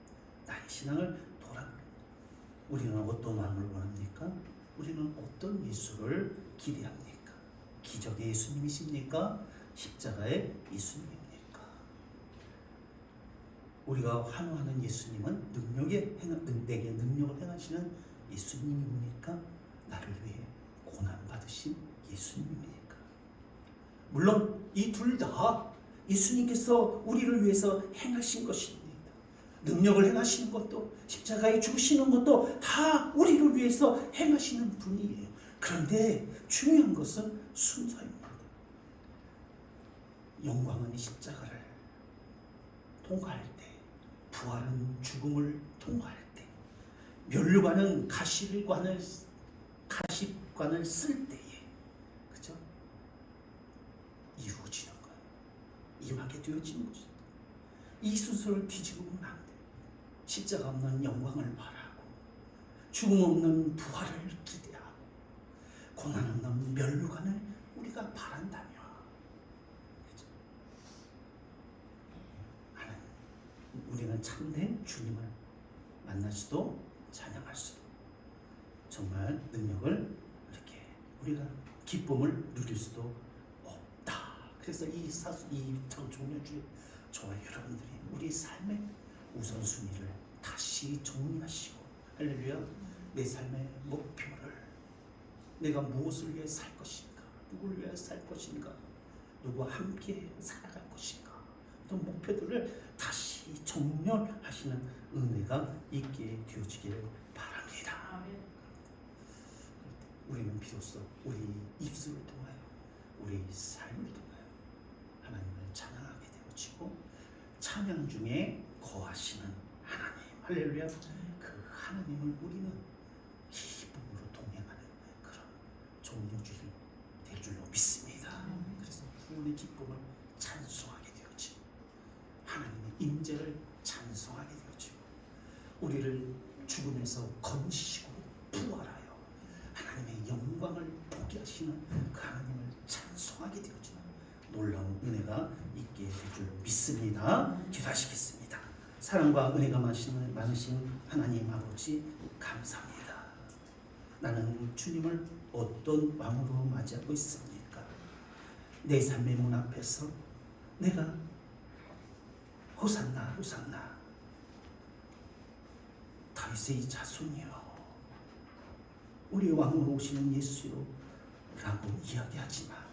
나의 신앙을 돌아보네. 우리는 어떤 왕을 원합니까? 우리는 어떤 예수를 기대합니까? 기적의 예수님이십니까? 십자가의 예수님입니까? 우리가 환호하는 예수님은 내게 능력을 행하시는 예수님입니까? 나를 위해 고난받으신 예수님입니까? 물론 이 둘 다 예수님께서 우리를 위해서 행하신 것입니다. 능력을 행하시는 것도 십자가에 죽으시는 것도 다 우리를 위해서 행하시는 분이에요. 그런데 중요한 것은 순서입니다. 영광은 십자가를 통과할 때, 부활은 죽음을 통과할 때, 면류관은 가시관을 쓸 때에, 그죠? 이루어지는 거예요. 임하게 되어지는 것입니다. 이 순서를 뒤집으면 안 돼요. 십자가 없는 영광을 바라고, 죽음 없는 부활을 기대하고, 고난 없는 면류관을 우리가 바란다며. 그죠? 하나님, 우리는 참된 주님을 만날 수도 찬양할 수도 정말 능력을 이렇게 우리가 기쁨을 누릴 수도 없다. 그래서 이 종료주에 저와 여러분들이 우리 삶의 우선순위를 다시 정리하시고, 할렐루야, 내 삶의 목표를, 내가 무엇을 위해 살 것인가, 누구를 위해 살 것인가, 누구와 함께 살아갈 것인가, 어떤 목표들을 다시 정렬하시는 은혜가 있게 되어지기를 바랍니다. 우리는 비로소 우리 입술을 통하여, 우리 삶을 통하여 하나님을 찬양하게 되어지고, 찬양 중에 거하시는 하나님, 할렐루야, 그 하나님을 우리는 기쁨으로 동행하는 그런 종료주일 될 줄로 믿습니다. 그래서 구원의 기쁨을 찬송하게 되어지고, 하나님의 임재를 찬송하게 되어지고, 우리를 죽음에서 건지시고 부활하여 하나님의 영광을 보게 하시는 그 하나님을 찬송하게 되어지는 놀라운 은혜가 있게 될 줄로 믿습니다. 기도하시겠습니다. 사랑과 은혜가 많으신 하나님 아버지, 감사합니다. 나는 주님을 어떤 왕으로 맞이하고 있습니까? 내 삶의 문 앞에서 내가 호산나 호산나 다윗의 자손이여, 우리 왕으로 오시는 예수요 라고 이야기하지만,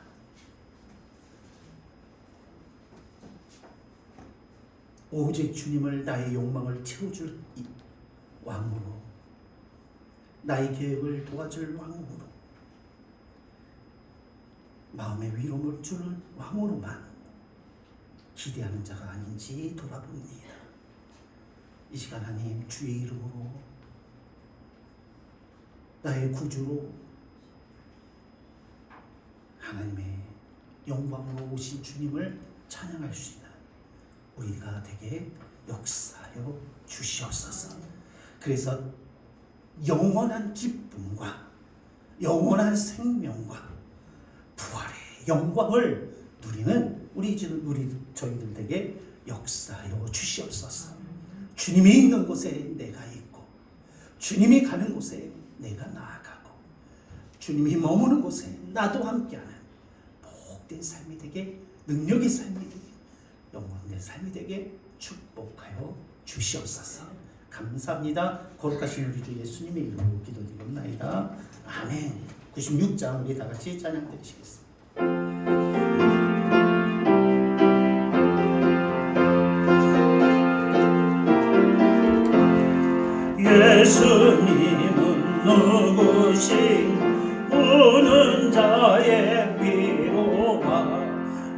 오직 주님을 나의 욕망을 채워줄 왕으로, 나의 계획을 도와줄 왕으로, 마음의 위로를 주는 왕으로만 기대하는 자가 아닌지 돌아봅니다. 이 시간 하나님, 주의 이름으로 나의 구주로 하나님의 영광으로 오신 주님을 찬양할 수 있는 우리가 되게 역사하여 주시옵소서. 그래서 영원한 기쁨과 영원한 생명과 부활의 영광을 누리는 저희들에게 역사하여 주시옵소서. 주님이 있는 곳에 내가 있고, 주님이 가는 곳에 내가 나아가고, 주님이 머무는 곳에 나도 함께하는 복된 삶이 되게, 능력의 삶이 되게, 영원된 삶이 되게 축복하여 주시옵소서. 감사합니다. 거룩하신 우리 주 예수님의 이름으로 기도드립니다. 아멘. 96장 우리 다 같이 찬양 드리시겠습니다. 예수님은 누구신 우는 자의 위로와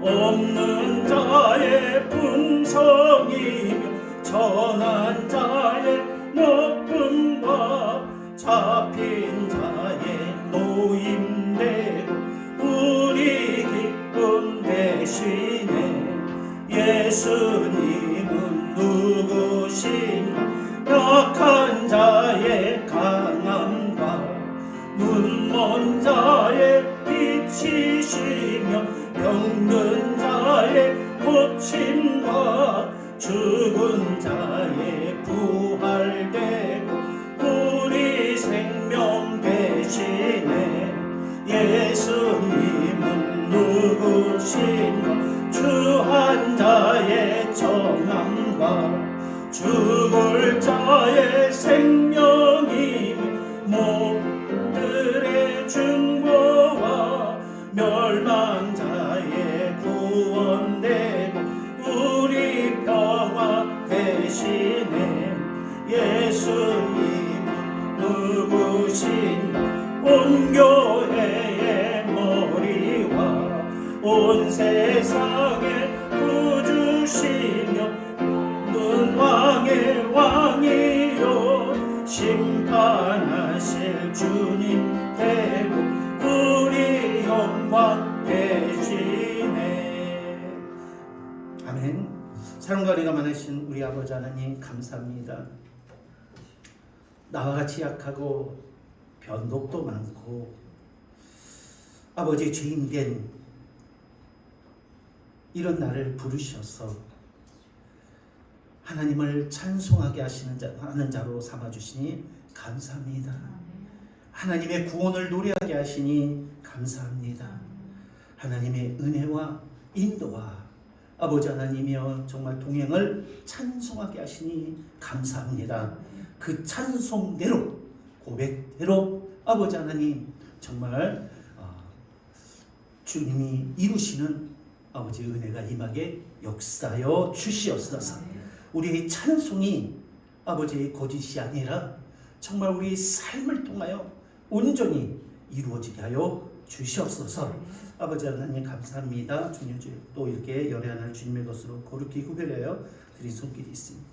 없는 자의 풍성이며 전한 자의 높음과 잡힌 자의 노임되고 우리 기쁨 대신에 예수님은 누구신가 약한 자의 강함과 눈먼 자의 빛이시며 병든 자의 고침과 죽은 자의 부활되고 우리 생명 대신에 예수님은 누구신가 주한 자의 정함과 죽을 자의 생명이 목들의 중보와 멸망자의 구원되고 우리 평화 대신에 예수님은 누구신가 온 교회의 머리와 온 세상의 구주시며 왕의 왕이요 심판하실 주님 되고 우리 영광 대신에 아멘. 사랑과 은혜가 많으신 우리 아버지 하나님 감사합니다. 나와 같이 약하고 변덕도 많고 아버지 죄인된 이런 나를 부르셔서 하나님을 찬송하게 하는 자로 삼아주시니 감사합니다. 하나님의 구원을 노래하게 하시니 감사합니다. 하나님의 은혜와 인도와 아버지 하나님이여 정말 동행을 찬송하게 하시니 감사합니다. 그 찬송대로 고백대로 아버지 하나님 정말 주님이 이루시는 아버지 은혜가 임하게 역사하여 주시옵소서. 우리의 찬송이 아버지의 거짓이 아니라 정말 우리의 삶을 통하여 온전히 이루어지게 하여 주시옵소서. 아버지 하나님 감사합니다. 중요주 또 이렇게 열의 하나를 주님의 것으로 거룩히 구별하여 드린 손길이 있습니다.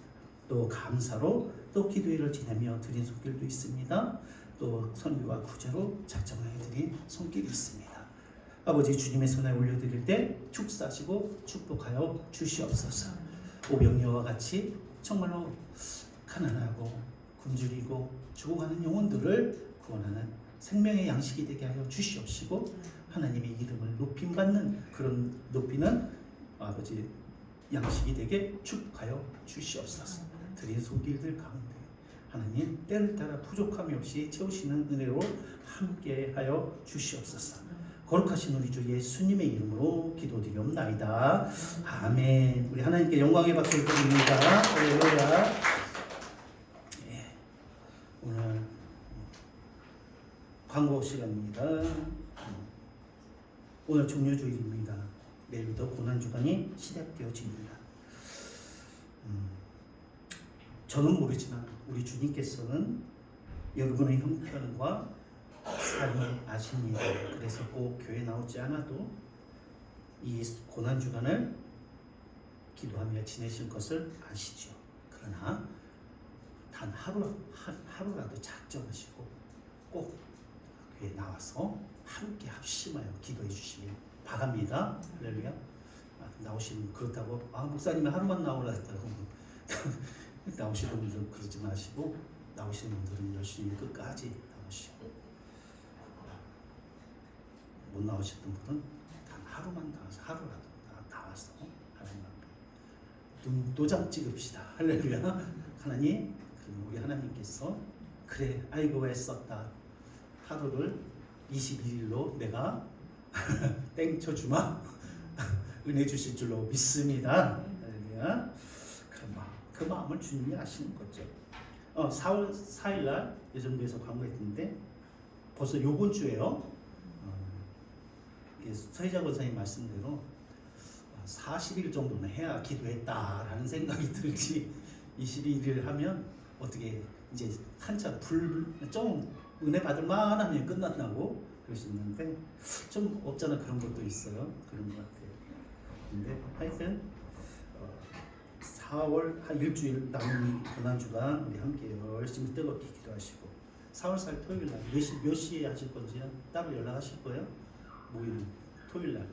또 감사로 또 기도회를 지내며 드린 손길도 있습니다. 또 선교와 구제로 작정하여 드린 손길이 있습니다. 아버지 주님의 손에 올려드릴 때 축사하시고 축복하여 주시옵소서. 오병이어와 같이 정말로 가난하고 굶주리고 죽어가는 영혼들을 구원하는 생명의 양식이 되게 하여 주시옵시고 하나님의 이름을 높임받는 그런 높이는 아버지 양식이 되게 축복하여 주시옵소서. 드린 손길들 가운데 하나님 때를 따라 부족함이 없이 채우시는 은혜로 함께하여 주시옵소서. 거룩하신 우리 주 예수님의 이름으로 기도드리옵나이다. 아멘. 우리 하나님께 영광의 박수를 드립니다. 할렐루야. 예. 오늘 광고 시간입니다. 오늘 종료주일입니다. 내일부터 고난주간이 시작되어집니다. 저는 모르지만 우리 주님께서는 여러분의 형편과 삶을 아십니다. 그래서 꼭 교회 나오지 않아도 이 고난주간을 기도하며 지내실 것을 아시죠. 그러나 단 하루라도 작정하시고 꼭 교회 나와서 함께 합심하여 기도해 주시길 바랍니다. 할렐루야. 나오시면 그렇다고 목사님이 하루만 나오라 했다고 나오시는 분들은 그러지 마시고 나오시는 분들은 열심히 끝까지 나오시고 못 나오셨던 분은 단 하루만 나와서 하루라도 나와서 하나님 앞에 눈도장 찍읍시다. 할렐루야. 하나님, 우리 하나님께서 그래 아이고 애썼다. 하루를 21일로 내가 땡쳐주마 은혜 주실 줄로 믿습니다. 할렐루야. 그 마음을 주님이 아시는 거죠. 4월 4일날 예전도에서 광고했는데 벌써 요번 주에요. 서희자 권사님 말씀대로 40일 정도는 해야 기도했다라는 생각이 들지 21일 하면 어떻게 이제 한참 좀 은혜 받을 만하면 끝났다고 그러시는데 좀 없잖아. 그런 것도 있어요. 그런 것 같아요. 근데 하여튼 4월 한 일주일 남은 고난주간 우리 함께 열심히 뜨겁게 기도하시고 4월 4일 토요일 날 몇 시에 하실 건지요? 따로 연락하실 거예요? 모임 토요일 날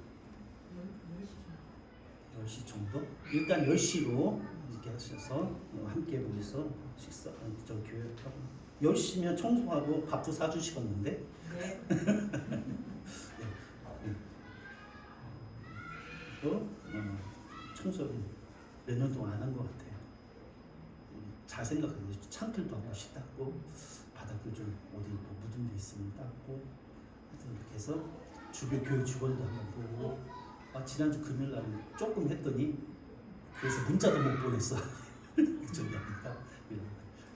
10시 정도? 일단 10시로 이렇게 하셔서 함께 모여서 식사 좀 교회하고 10시면 청소하고 밥도 사주시겠는데? 네. 또 청소를 몇 년 동안 안 한 것 같아요. 잘 생각해요. 창틀도 한 번씩 닦고 바닥도 좀 어디 묻은 데 있으면 닦고 하여튼 이렇게 해서 주변 교회 직원도 한번 보고 지난주 금요일 날은 조금 했더니 그래서 문자도 못 보냈어. 저기 하니까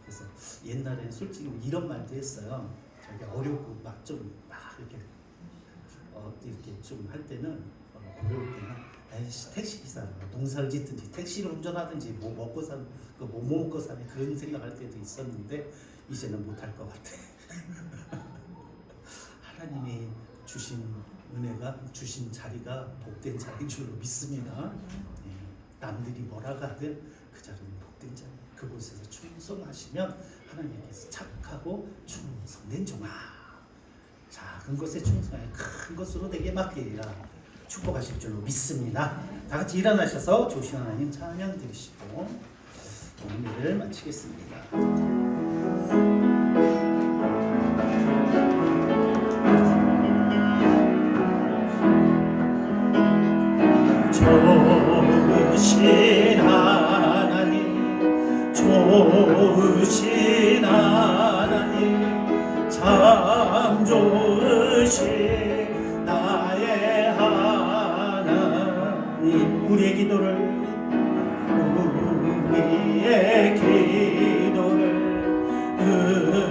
그래서 옛날에 솔직히 이런 말도 했어요. 자기 어렵고 막 이렇게 좀 할 때는 어려울 때는 에이씨 택시 기사 농사를 짓든지 택시를 운전하든지 뭐 먹고 사는 뭐 먹고 사는 그런 생각할 때도 있었는데 이제는 못할 것 같아. 하나님이 주신 은혜가 주신 자리가 복된 자리인 줄로 믿습니다. 남들이 뭐라고 하든 그 자리는 복된 자리. 그곳에서 충성하시면 하나님께서 착하고 충성된 종아 작은 것에 충성하여 큰 것으로 내게 맡기리라 축복하실 줄로 믿습니다. 다 같이 일어나셔서 조신 하나님 찬양 드리시고 오늘을 마치겠습니다. 좋으신 하나님 좋으신 하나님 참 좋으신 나의 하나님 우리의 기도를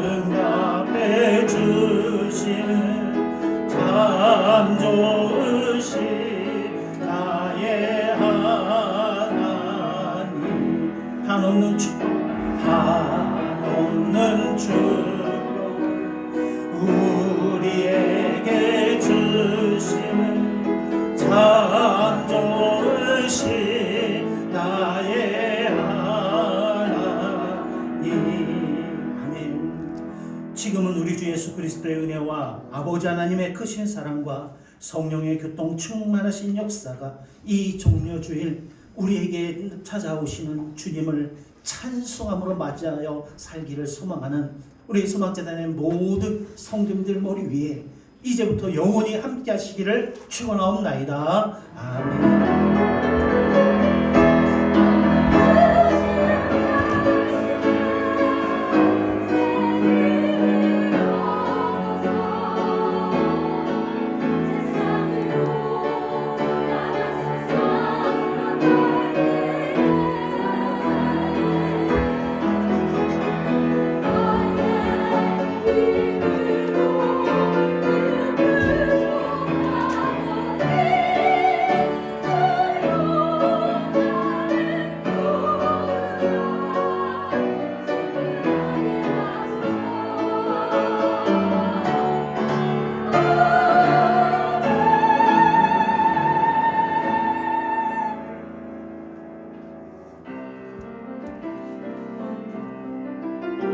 응답해 주시는 참 좋으신 나의 하나님 한없는 축복 한없는 축복 우리에게 주시는 참 좋으신 나의 하나님 아멘. 지금은 우리 주 예수 그리스도의 은혜와 아버지 하나님의 크신 사랑과 성령의 교통 충만하신 역사가 이 종려주일 우리에게 찾아오시는 주님을 찬송함으로 맞이하여 살기를 소망하는 우리 소망재단의 모든 성도님들 머리 위에 이제부터 영원히 함께 하시기를 축원하옵나이다. 아멘.